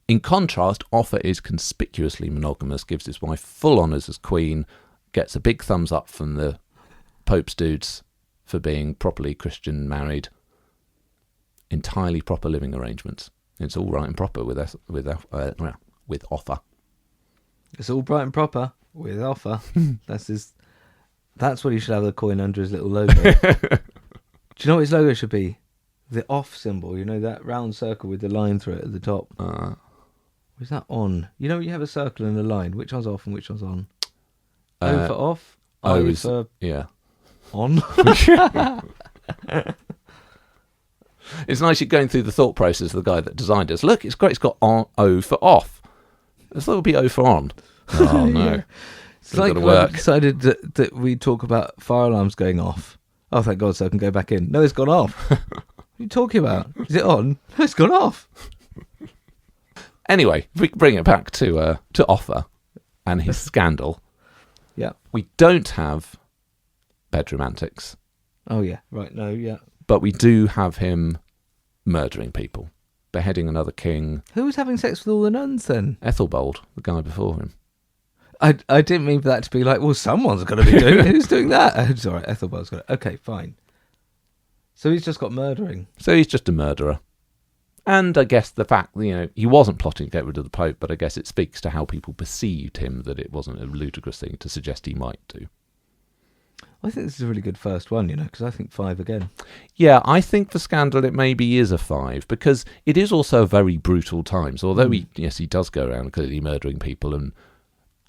[SPEAKER 3] In contrast, Offa is conspicuously monogamous, gives his wife full honours as queen, gets a big thumbs up from the Pope's dudes for being properly Christian married, entirely proper living arrangements. It's all right and proper with Offa.
[SPEAKER 4] It's all bright and proper with Offa. That's what he should have the coin under his little logo. Do you know what his logo should be? The off symbol, you know, that round circle with the line through it at the top. Where's that on? You know, you have a circle and a line. Which one's off and which one's on? O for off. I for on.
[SPEAKER 3] It's nice you're going through the thought process of the guy that designed it. Look, it's great. It's got O for off. I thought it would be O for on. Oh no!
[SPEAKER 4] Yeah. It's like when we decided that we talk about fire alarms going off. Oh, thank God, so I can go back in. No, it's gone off. What are you talking about? Is it on? No, it's gone off.
[SPEAKER 3] Anyway, if we bring it back to Offa and his scandal.
[SPEAKER 4] Yeah.
[SPEAKER 3] We don't have bedroom antics.
[SPEAKER 4] Oh, yeah. Right, no, yeah.
[SPEAKER 3] But we do have him murdering people, beheading another king.
[SPEAKER 4] Who was having sex with all the nuns then?
[SPEAKER 3] Ethelbald, the guy before him.
[SPEAKER 4] I didn't mean for that to be like, well, someone's got to be doing it. Who's doing that? Oh, sorry, Ethelbald's got it. Okay, fine. So he's just got murdering.
[SPEAKER 3] So he's just a murderer. And I guess the fact, you know, he wasn't plotting to get rid of the Pope, but I guess it speaks to how people perceived him, that it wasn't a ludicrous thing to suggest he might do.
[SPEAKER 4] I think this is a really good first one, you know, because I think 5 again.
[SPEAKER 3] Yeah, I think for Scandal it maybe is a 5, because it is also a very brutal time. So although he does go around clearly murdering people, and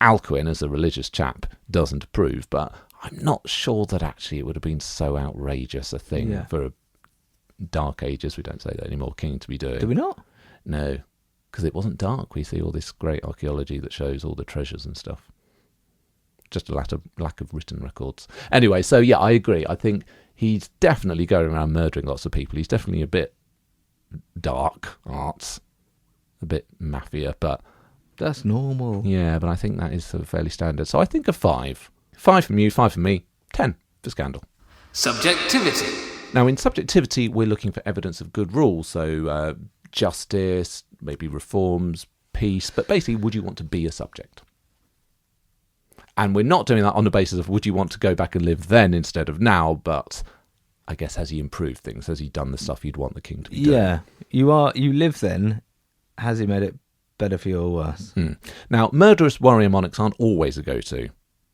[SPEAKER 3] Alcuin, as a religious chap, doesn't approve, but I'm not sure that actually it would have been so outrageous a thing for a Dark Ages, we don't say that anymore, king to be doing.
[SPEAKER 4] Do we not?
[SPEAKER 3] No, because it wasn't dark. We see all this great archaeology that shows all the treasures and stuff. Just a lack of written records. Anyway, so yeah, I agree. I think he's definitely going around murdering lots of people. He's definitely a bit dark arts, a bit mafia, but
[SPEAKER 4] that's normal.
[SPEAKER 3] Yeah, but I think that is sort of fairly standard. So I think a 5. 5 from you, 5 from me, 10 for Scandal.
[SPEAKER 1] Subjectivity.
[SPEAKER 3] Now, in Subjectivity, we're looking for evidence of good rules, so justice, maybe reforms, peace, but basically, would you want to be a subject? And we're not doing that on the basis of would you want to go back and live then instead of now, but I guess has he improved things? Has he done the stuff you'd want the king to be doing?
[SPEAKER 4] Yeah, you live then. Has he made it better for you or worse?
[SPEAKER 3] Now, murderous warrior monarchs aren't always a go-to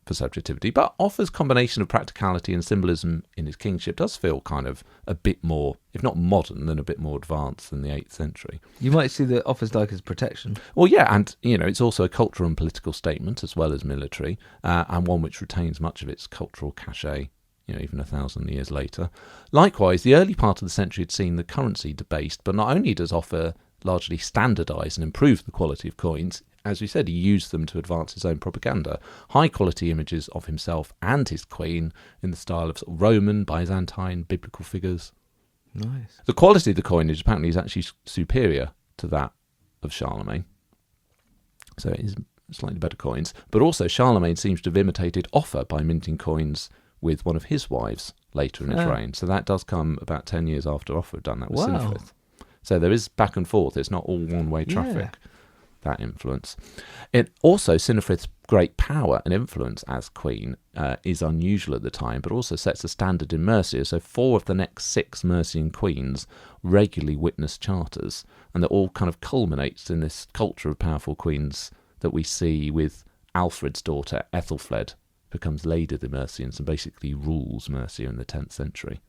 [SPEAKER 3] for Subjectivity, but Offa's combination of practicality and symbolism in his kingship does feel kind of a bit more, if not modern, then a bit more advanced than the 8th century.
[SPEAKER 4] You might see that Offa's Dyke as protection.
[SPEAKER 3] Well, yeah, and, you know, it's also a cultural and political statement as well as military, and one which retains much of its cultural cachet, you know, even 1,000 years later. Likewise, the early part of the century had seen the currency debased, but not only does Offa largely standardise and improve the quality of coins, as we said, he used them to advance his own propaganda. High-quality images of himself and his queen in the style of, sort of Roman, Byzantine, biblical figures.
[SPEAKER 4] Nice.
[SPEAKER 3] The quality of the coinage apparently is actually superior to that of Charlemagne. So it is slightly better coins. But also Charlemagne seems to have imitated Offa by minting coins with one of his wives later in his reign. So that does come about 10 years after Offa had done that with Sinfrith. So there is back and forth. It's not all one-way traffic. That influence. It also, Sinfrith's great power and influence as queen is unusual at the time, but also sets a standard in Mercia. So 4 of the next 6 Mercian queens regularly witness charters, and that all kind of culminates in this culture of powerful queens that we see with Alfred's daughter Ethelfled becomes Lady of the Mercians and basically rules Mercia in the 10th century.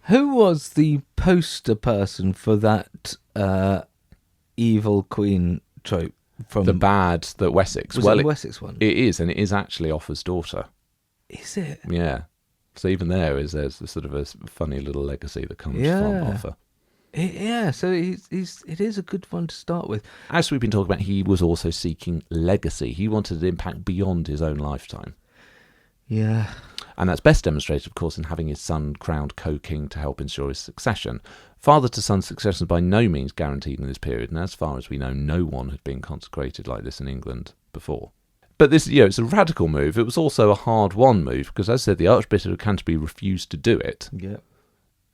[SPEAKER 4] Who was the poster person for that evil queen trope from
[SPEAKER 3] the Wessex?
[SPEAKER 4] Was it the Wessex one?
[SPEAKER 3] It is, and it is actually Offa's daughter.
[SPEAKER 4] Is it?
[SPEAKER 3] Yeah. So even there's a sort of a funny little legacy that comes from Offa.
[SPEAKER 4] So it is a good one to start with.
[SPEAKER 3] As we've been talking about, he was also seeking legacy. He wanted an impact beyond his own lifetime.
[SPEAKER 4] Yeah.
[SPEAKER 3] And that's best demonstrated, of course, in having his son crowned co-king to help ensure his succession. Father-to-son succession is by no means guaranteed in this period, and as far as we know, no one had been consecrated like this in England before. But this, it's a radical move. It was also a hard-won move, because as I said, the Archbishop of Canterbury refused to do it.
[SPEAKER 4] Yeah.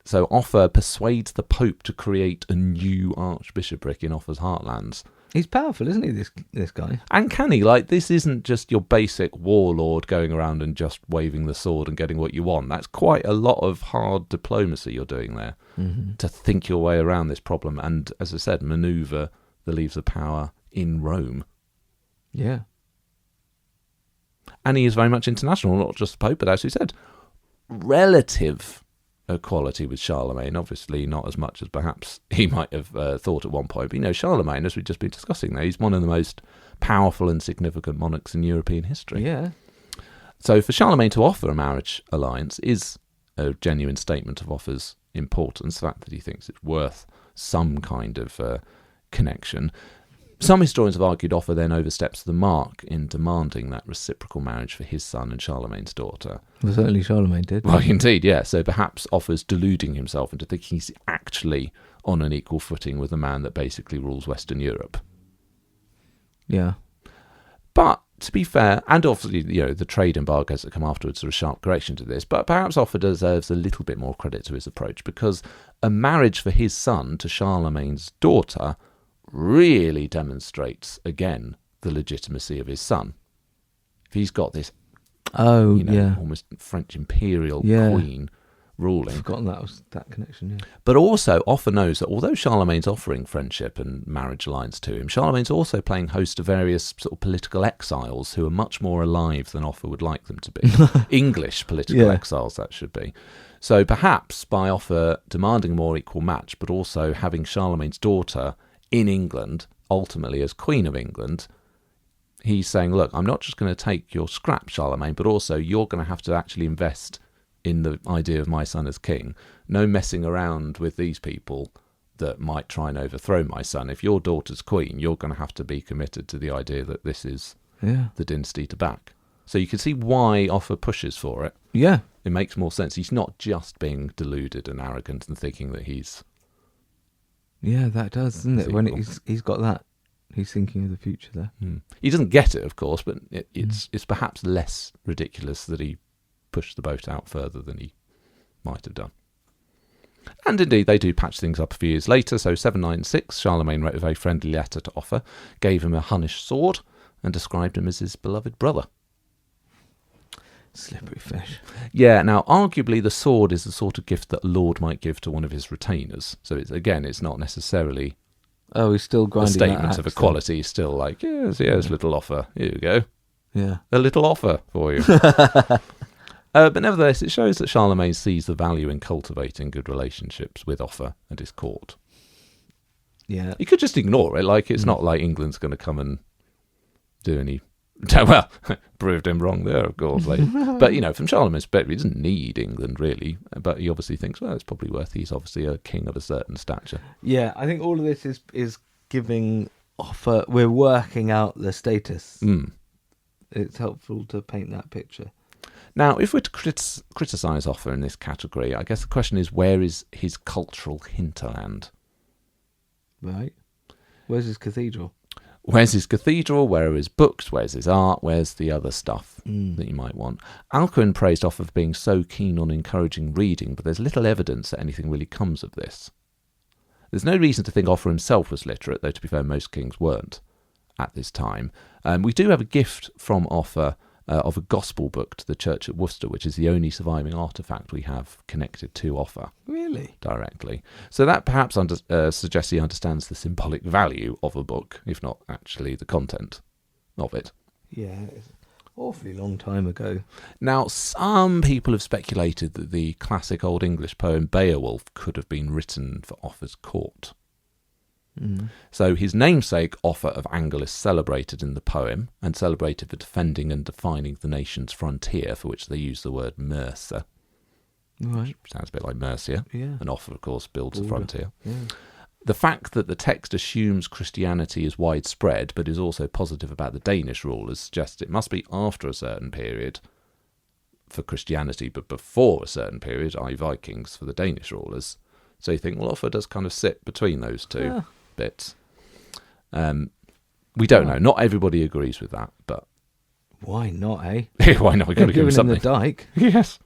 [SPEAKER 3] So Offa persuades the Pope to create a new archbishopric in Offa's heartlands.
[SPEAKER 4] He's powerful, isn't he, this guy?
[SPEAKER 3] And can he? Like, this isn't just your basic warlord going around and just waving the sword and getting what you want. That's quite a lot of hard diplomacy you're doing there to think your way around this problem and, as I said, manoeuvre the levers of power in Rome.
[SPEAKER 4] Yeah.
[SPEAKER 3] And he is very much international, not just the Pope, but as we said, relative equality with Charlemagne, obviously not as much as perhaps he might have thought at one point. But, Charlemagne, as we've just been discussing there, he's one of the most powerful and significant monarchs in European history.
[SPEAKER 4] Yeah.
[SPEAKER 3] So for Charlemagne to offer a marriage alliance is a genuine statement of Offa's importance, the fact that he thinks it's worth some kind of connection. Some historians have argued Offa then oversteps the mark in demanding that reciprocal marriage for his son and Charlemagne's daughter.
[SPEAKER 4] Well, certainly Charlemagne did.
[SPEAKER 3] Well, indeed, yeah. So perhaps Offa's deluding himself into thinking he's actually on an equal footing with the man that basically rules Western Europe.
[SPEAKER 4] Yeah.
[SPEAKER 3] But to be fair, and obviously, the trade embargoes that come afterwards are a sharp correction to this, but perhaps Offa deserves a little bit more credit to his approach, because a marriage for his son to Charlemagne's daughter really demonstrates, again, the legitimacy of his son. If he's got this, almost French imperial queen ruling.
[SPEAKER 4] I've forgotten that was that connection, yeah.
[SPEAKER 3] But also, Offa knows that although Charlemagne's offering friendship and marriage alliance to him, Charlemagne's also playing host to various sort of political exiles who are much more alive than Offa would like them to be. English political exiles, that should be. So perhaps by Offa demanding a more equal match, but also having Charlemagne's daughter in England, ultimately as Queen of England, he's saying, look, I'm not just going to take your scrap, Charlemagne, but also you're going to have to actually invest in the idea of my son as king. No messing around with these people that might try and overthrow my son. If your daughter's queen, you're going to have to be committed to the idea that this is the dynasty to back. So you can see why Offa pushes for it.
[SPEAKER 4] Yeah.
[SPEAKER 3] It makes more sense. He's not just being deluded and arrogant and thinking that he's...
[SPEAKER 4] Yeah, that does, doesn't it? When he's got that, he's thinking of the future there.
[SPEAKER 3] He doesn't get it, of course, but it's perhaps less ridiculous that he pushed the boat out further than he might have done. And indeed, they do patch things up a few years later. So 796, Charlemagne wrote a very friendly letter to Offa, gave him a Hunnish sword, and described him as his beloved brother.
[SPEAKER 4] Slippery fish.
[SPEAKER 3] Yeah, now, arguably, the sword is the sort of gift that a lord might give to one of his retainers. So, it's not necessarily
[SPEAKER 4] he's still
[SPEAKER 3] a
[SPEAKER 4] grinding
[SPEAKER 3] statement of equality. He's still like, yes, little offer. Here you go.
[SPEAKER 4] Yeah.
[SPEAKER 3] A little offer for you. But nevertheless, it shows that Charlemagne sees the value in cultivating good relationships with Offa and his court.
[SPEAKER 4] Yeah.
[SPEAKER 3] He could just ignore it. Like, it's not like England's going to come and do any... Well, proved him wrong there, of course. But, from Charlemagne's perspective, he doesn't need England, really. But he obviously thinks, well, it's probably worth. He's obviously a king of a certain stature.
[SPEAKER 4] Yeah, I think all of this is giving Offa... We're working out the status. It's helpful to paint that picture.
[SPEAKER 3] Now, if we're to criticise Offa in this category, I guess the question is, where is his cultural hinterland?
[SPEAKER 4] Right. Where's his cathedral?
[SPEAKER 3] Where's his cathedral? Where are his books? Where's his art? Where's the other stuff that you might want? Alcuin praised Offa for being so keen on encouraging reading, but there's little evidence that anything really comes of this. There's no reason to think Offa himself was literate, though to be fair, most kings weren't at this time. We do have a gift from Offa of a gospel book to the church at Worcester, which is the only surviving artefact we have connected to Offa.
[SPEAKER 4] Really?
[SPEAKER 3] Directly. So that perhaps suggests he understands the symbolic value of a book, if not actually the content of it.
[SPEAKER 4] Yeah, it's an awfully long time ago.
[SPEAKER 3] Now, some people have speculated that the classic Old English poem Beowulf could have been written for Offa's court. So his namesake, Offa of Angelus, celebrated in the poem, and celebrated for defending and defining the nation's frontier, for which they use the word Mercia.
[SPEAKER 4] Right.
[SPEAKER 3] Sounds a bit like Mercia.
[SPEAKER 4] Yeah.
[SPEAKER 3] And Offa, of course, builds a frontier.
[SPEAKER 4] Yeah.
[SPEAKER 3] The fact that the text assumes Christianity is widespread, but is also positive about the Danish rulers, suggests it must be after a certain period, for Christianity, but before a certain period, i.e. Vikings, for the Danish rulers. So you think, well, Offa does kind of sit between those two bits. We don't know. Not everybody agrees with that, but...
[SPEAKER 4] Why not, eh?
[SPEAKER 3] Why not? We've got to give him something.
[SPEAKER 4] The Dyke.
[SPEAKER 3] Yes.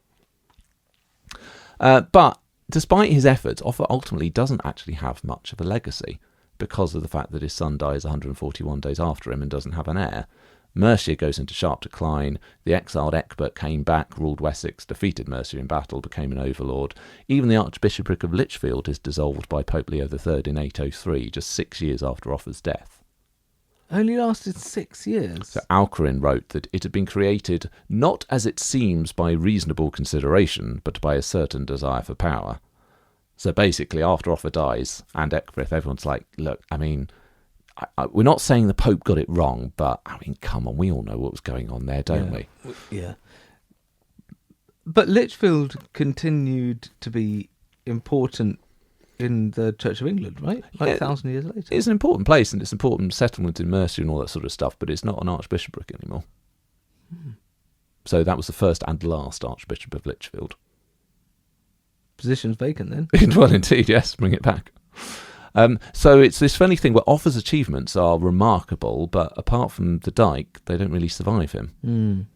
[SPEAKER 3] But despite his efforts, Offa ultimately doesn't actually have much of a legacy because of the fact that his son dies 141 days after him and doesn't have an heir. Mercia goes into sharp decline. The exiled Ecgbert came back, ruled Wessex, defeated Mercia in battle, became an overlord. Even the Archbishopric of Lichfield is dissolved by Pope Leo III in 803, just 6 years after Offa's death.
[SPEAKER 4] Only lasted 6 years.
[SPEAKER 3] So Alcuin wrote that it had been created not as it seems by reasonable consideration, but by a certain desire for power. So basically, after Offa dies and Ecgbert, everyone's like, look, I mean, we're not saying the Pope got it wrong, but, I mean, come on, we all know what was going on there, don't we?
[SPEAKER 4] Yeah. But Lichfield continued to be important in the Church of England, right? Like 1,000 years later.
[SPEAKER 3] It's an important place, and it's an important settlement in Mercia and all that sort of stuff, but it's not an archbishopric anymore. So that was the first and last Archbishop of Lichfield.
[SPEAKER 4] Position's vacant then.
[SPEAKER 3] Well, indeed, yes, bring it back. So it's this funny thing where Offa's achievements are remarkable, but apart from the Dyke, they don't really survive him.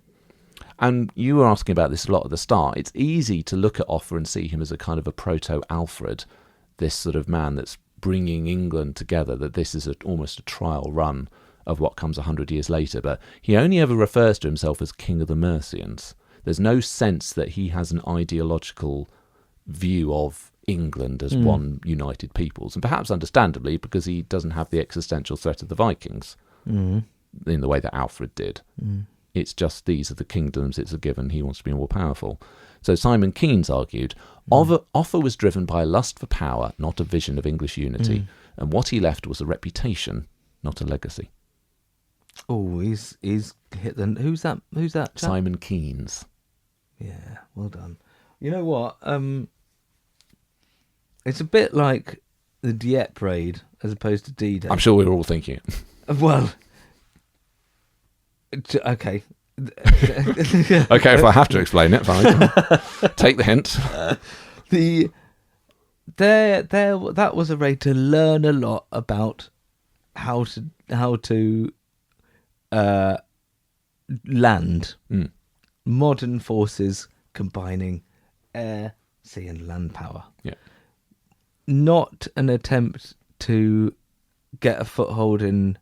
[SPEAKER 3] And you were asking about this a lot at the start. It's easy to look at Offa and see him as a kind of a proto-Alfred, this sort of man that's bringing England together, that this is almost a trial run of what comes 100 years later. But he only ever refers to himself as King of the Mercians. There's no sense that he has an ideological view of England as one united peoples, and perhaps understandably because he doesn't have the existential threat of the Vikings in the way that Alfred did. It's just these are the kingdoms, it's a given, he wants to be more powerful. So Simon Keynes argued, Offa was driven by a lust for power, not a vision of English unity, and what he left was a reputation, not a legacy.
[SPEAKER 4] Oh, he's hit the... Who's that chap?
[SPEAKER 3] Simon Keynes.
[SPEAKER 4] Yeah, well done. You know what? It's a bit like the Dieppe raid as opposed to D-Day.
[SPEAKER 3] I'm sure we were all thinking it.
[SPEAKER 4] Well, okay.
[SPEAKER 3] Okay, if I have to explain it, fine. Take the hint.
[SPEAKER 4] That was a raid to learn a lot about how to land. Modern forces combining air, sea, and land power. Yeah. Not an attempt to get a foothold in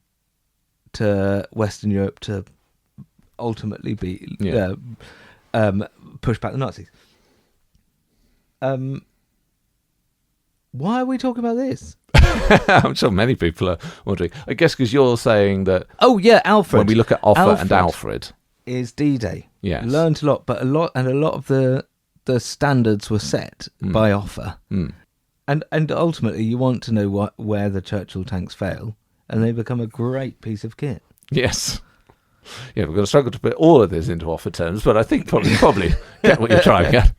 [SPEAKER 4] to Western Europe to ultimately push back the Nazis. Why are we talking about this?
[SPEAKER 3] I'm sure many people are wondering. I guess because you're saying that...
[SPEAKER 4] Oh, yeah, Alfred.
[SPEAKER 3] When we look at Offa and Alfred...
[SPEAKER 4] is D-Day.
[SPEAKER 3] Yes.
[SPEAKER 4] Learned a lot, but a lot of the standards were set by Offa. And ultimately, you want to know where the Churchill tanks fail, and they become a great piece of kit. Yes.
[SPEAKER 3] Yeah, we're going to struggle to put all of this into Offa terms, but I think probably get what you're trying at.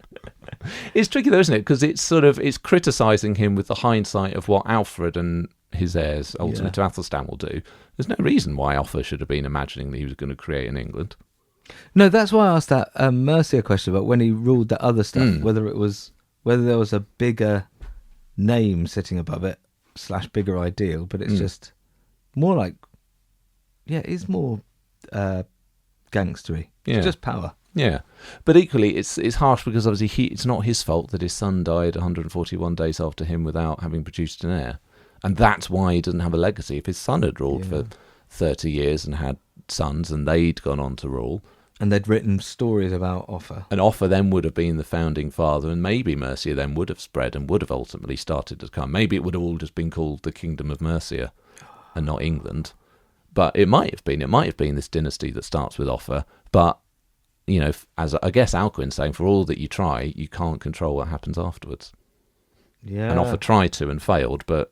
[SPEAKER 3] It's tricky though, isn't it? Because it's criticising him with the hindsight of what Alfred and his heirs, ultimately to Athelstan, will do. There's no reason why Offa should have been imagining that he was going to create an England.
[SPEAKER 4] No, that's why I asked that Mercia question about when he ruled that other stuff, whether there was a bigger name sitting above it / bigger ideal, but it's just more like, it's more gangstery. It's just power.
[SPEAKER 3] Yeah, but equally, it's harsh because obviously it's not his fault that his son died 141 days after him without having produced an heir, and that's why he doesn't have a legacy. If his son had ruled for 30 years and had sons, and they'd gone on to rule,
[SPEAKER 4] and they'd written stories about Offa,
[SPEAKER 3] and Offa then would have been the founding father, and maybe Mercia then would have spread and would have ultimately started to come. Maybe it would have all just been called the Kingdom of Mercia, and not England. But it might have been this dynasty that starts with Offa, but. As I guess Alcuin's saying, for all that you try, you can't control what happens afterwards. Yeah. And Offa tried to and failed, but,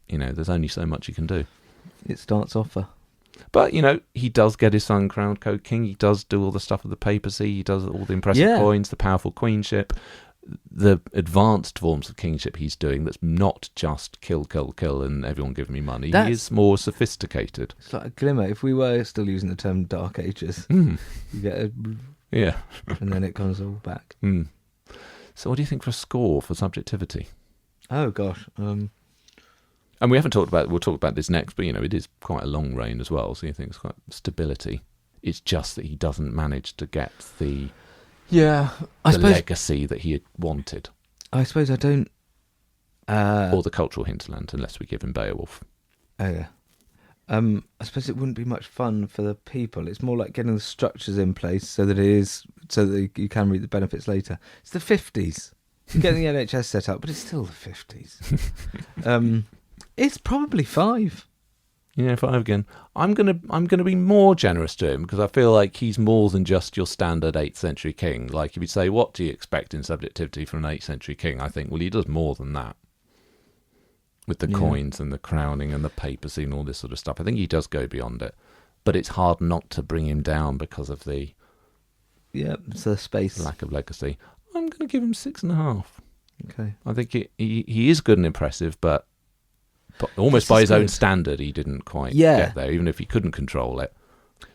[SPEAKER 3] there's only so much you can do.
[SPEAKER 4] It starts Offa.
[SPEAKER 3] But, he does get his son crowned co-king. He does do all the stuff with the papacy. He does all the impressive coins, the powerful queenship, the advanced forms of kingship he's doing that's not just kill, and everyone give me money. He is more sophisticated.
[SPEAKER 4] It's like a glimmer. If we were still using the term Dark Ages, you get a
[SPEAKER 3] Yeah.
[SPEAKER 4] and then it comes all back.
[SPEAKER 3] So what do you think for a score for Subjectivity?
[SPEAKER 4] Oh gosh.
[SPEAKER 3] And we haven't talked about, we'll talk about this next, but it is quite a long reign as well, so you think it's quite stability. It's just that he doesn't manage to get the legacy that he had wanted.
[SPEAKER 4] I suppose I don't.
[SPEAKER 3] Or the cultural hinterland, unless we give him Beowulf.
[SPEAKER 4] Oh yeah. I suppose it wouldn't be much fun for the people. It's more like getting the structures in place so that you can reap the benefits later. It's the 50s. You're getting the NHS set up, but it's still the 50s. It's probably 5.
[SPEAKER 3] Yeah, 5 again. I'm gonna be more generous to him because I feel like he's more than just your standard 8th century king. Like if you say, what do you expect in Subjectivity from an 8th century king? I think, well, he does more than that. With the coins and the crowning and the papacy and all this sort of stuff. I think he does go beyond it. But it's hard not to bring him down because of the
[SPEAKER 4] it's the space.
[SPEAKER 3] Lack of legacy. I'm going to give him 6.5.
[SPEAKER 4] Okay.
[SPEAKER 3] I think he is good and impressive, but almost by his own standard, he didn't quite get there, even if he couldn't control it.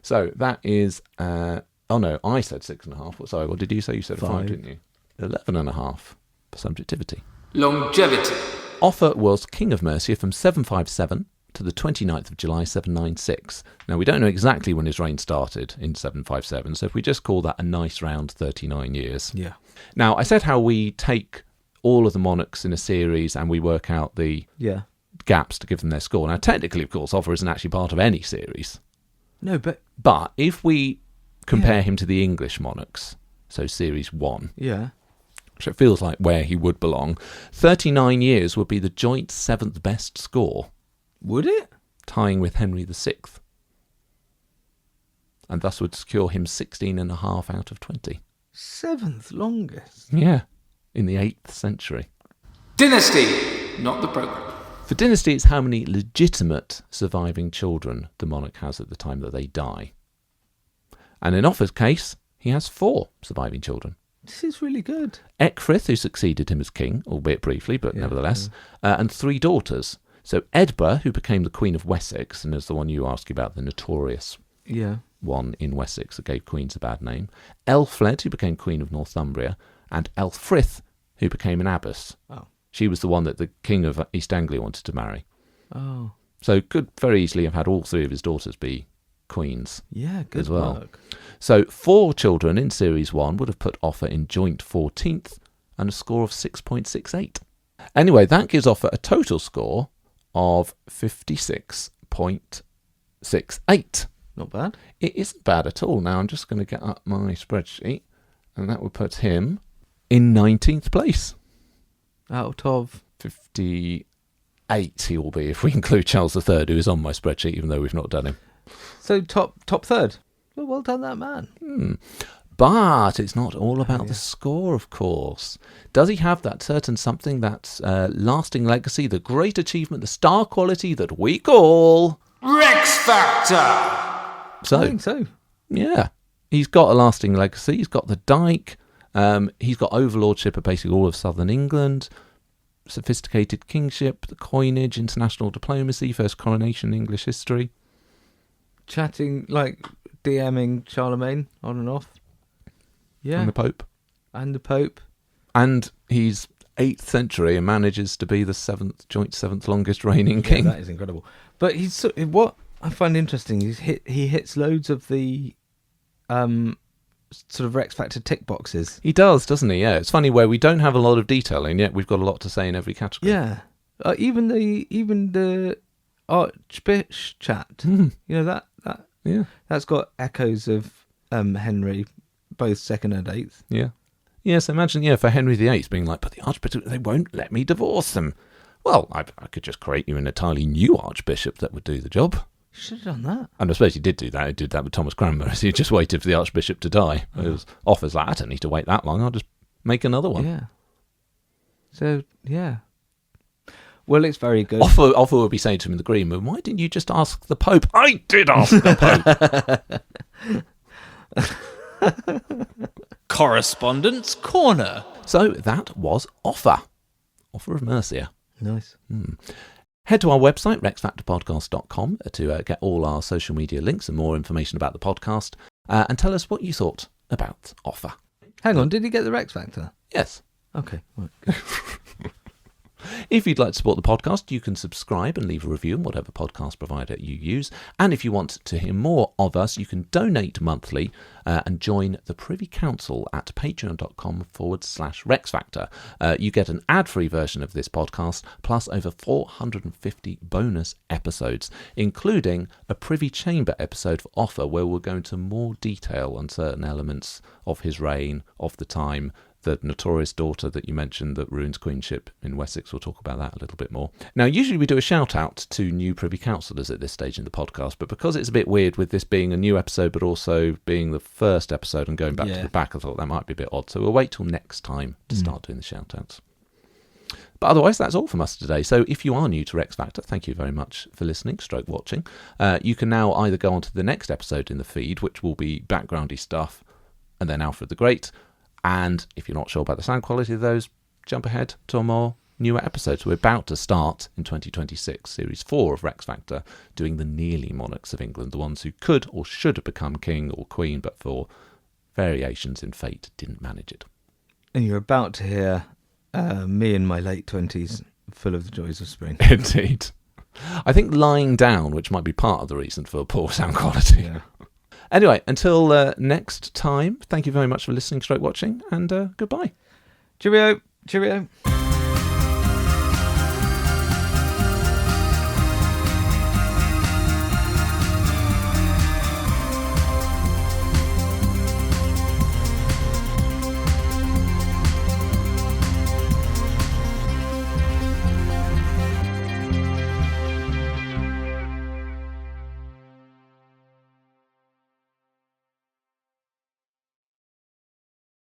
[SPEAKER 3] So that is... I said 6.5. Sorry, what did you say? You said 5, didn't you? 11.5 for Subjectivity.
[SPEAKER 1] Longevity.
[SPEAKER 3] Offa was king of Mercia from 757 to the 29th of July 796. Now, we don't know exactly when his reign started in 757, so if we just call that a nice round 39 years.
[SPEAKER 4] Yeah.
[SPEAKER 3] Now, I said how we take all of the monarchs in a series and we work out the gaps to give them their score. Now, technically, of course, Offa isn't actually part of any series.
[SPEAKER 4] No, but
[SPEAKER 3] if we compare him to the English monarchs, so series 1...
[SPEAKER 4] Yeah.
[SPEAKER 3] So it feels like where he would belong. 39 years would be the joint 7th best score.
[SPEAKER 4] Would it?
[SPEAKER 3] Tying with Henry VI. And thus would secure him 16.5 out of 20.
[SPEAKER 4] 7th longest?
[SPEAKER 3] Yeah, in the 8th century.
[SPEAKER 1] Dynasty, not the programme.
[SPEAKER 3] For Dynasty, it's how many legitimate surviving children the monarch has at the time that they die. And in Offa's case, he has 4 surviving children.
[SPEAKER 4] This is really good.
[SPEAKER 3] Ecgfrith, who succeeded him as king, albeit briefly, but nevertheless, and 3 daughters. So Edba, who became the Queen of Wessex, and is the one you ask about, the notorious one in Wessex that gave queens a bad name. Elfled, who became Queen of Northumbria, and Elfrith, who became an abbess. Oh. She was the one that the King of East Anglia wanted to marry. Oh. So could very easily have had all 3 of his daughters be queens
[SPEAKER 4] good
[SPEAKER 3] as well.
[SPEAKER 4] Work.
[SPEAKER 3] So 4 children in Series 1 would have put Offa in joint 14th and a score of 6.68. Anyway, that gives Offa a total score of 56.68.
[SPEAKER 4] Not bad.
[SPEAKER 3] It isn't bad at all. Now I'm just going to get up my spreadsheet, and that would put him in 19th place.
[SPEAKER 4] Out of
[SPEAKER 3] 58 he will be if we include Charles III, who is on my spreadsheet, even though we've not done him.
[SPEAKER 4] So top third. Well done, that man.
[SPEAKER 3] But it's not all about the score, of course. Does he have that certain something, that lasting legacy, the great achievement, the star quality that we call...
[SPEAKER 1] Rex Factor!
[SPEAKER 4] I think so.
[SPEAKER 3] Yeah. He's got a lasting legacy. He's got the Dyke. He's got overlordship of basically all of southern England. Sophisticated kingship, the coinage, international diplomacy, first coronation in English history.
[SPEAKER 4] Chatting, like DMing Charlemagne on and off. Yeah.
[SPEAKER 3] And the Pope.
[SPEAKER 4] And
[SPEAKER 3] he's 8th century and manages to be the joint 7th longest reigning king.
[SPEAKER 4] That is incredible. But what I find interesting is he hits loads of the sort of Rex Factor tick boxes.
[SPEAKER 3] He does, doesn't he? Yeah. It's funny where we don't have a lot of detail, and yet we've got a lot to say in every category.
[SPEAKER 4] Yeah. Even the Archbishop chat. That that's got echoes of Henry, both 2nd and 8th.
[SPEAKER 3] Yeah. Yes, imagine, for Henry VIII being like, but the Archbishop, they won't let me divorce them. Well, I could just create you an entirely new Archbishop that would do the job.
[SPEAKER 4] You should have done that.
[SPEAKER 3] And I suppose he did do that. He did that with Thomas Cranmer. So he just waited for the Archbishop to die. It was Offa's like, I don't need to wait that long. I'll just make another one.
[SPEAKER 4] Yeah. So, yeah. Well, it's very good.
[SPEAKER 3] Offa would be saying to him in the green room, why didn't you just ask the Pope? I did ask the
[SPEAKER 2] Pope. Correspondence Corner.
[SPEAKER 3] So that was Offa of Mercia.
[SPEAKER 4] Nice.
[SPEAKER 3] Head to our website, rexfactorpodcast.com, to get all our social media links and more information about the podcast, and tell us what you thought about Offa.
[SPEAKER 4] Hang on, did he get the Rex Factor?
[SPEAKER 3] Yes.
[SPEAKER 4] Okay. Right.
[SPEAKER 3] If you'd like to support the podcast, you can subscribe and leave a review on whatever podcast provider you use. And if you want to hear more of us, you can donate monthly and join the Privy Council at patreon.com/RexFactor. You get an ad-free version of this podcast, plus over 450 bonus episodes, including a Privy Chamber episode for Offa, where we'll go into more detail on certain elements of his reign, of the time, the notorious daughter that you mentioned that ruins queenship in Wessex. We'll talk about that a little bit more. Now, usually we do a shout-out to new Privy Councillors at this stage in the podcast, but because it's a bit weird with this being a new episode, but also being the first episode and going back to the back, I thought that might be a bit odd. So we'll wait till next time to start doing the shout-outs. But otherwise, that's all from us today. So if you are new to Rex Factor, thank you very much for listening, stroke watching. You can now either go on to the next episode in the feed, which will be backgroundy stuff, and then Alfred the Great. And if you're not sure about the sound quality of those, jump ahead to a more newer episodes. We're about to start in 2026, Series 4 of Rex Factor, doing the nearly monarchs of England, the ones who could or should have become king or queen, but for variations in fate didn't manage it.
[SPEAKER 4] And you're about to hear me in my late 20s, full of the joys of spring.
[SPEAKER 3] Indeed. I think lying down, which might be part of the reason for poor sound quality.
[SPEAKER 4] Yeah.
[SPEAKER 3] Anyway, until next time, thank you very much for listening, stroke watching, and goodbye.
[SPEAKER 4] Cheerio. Cheerio.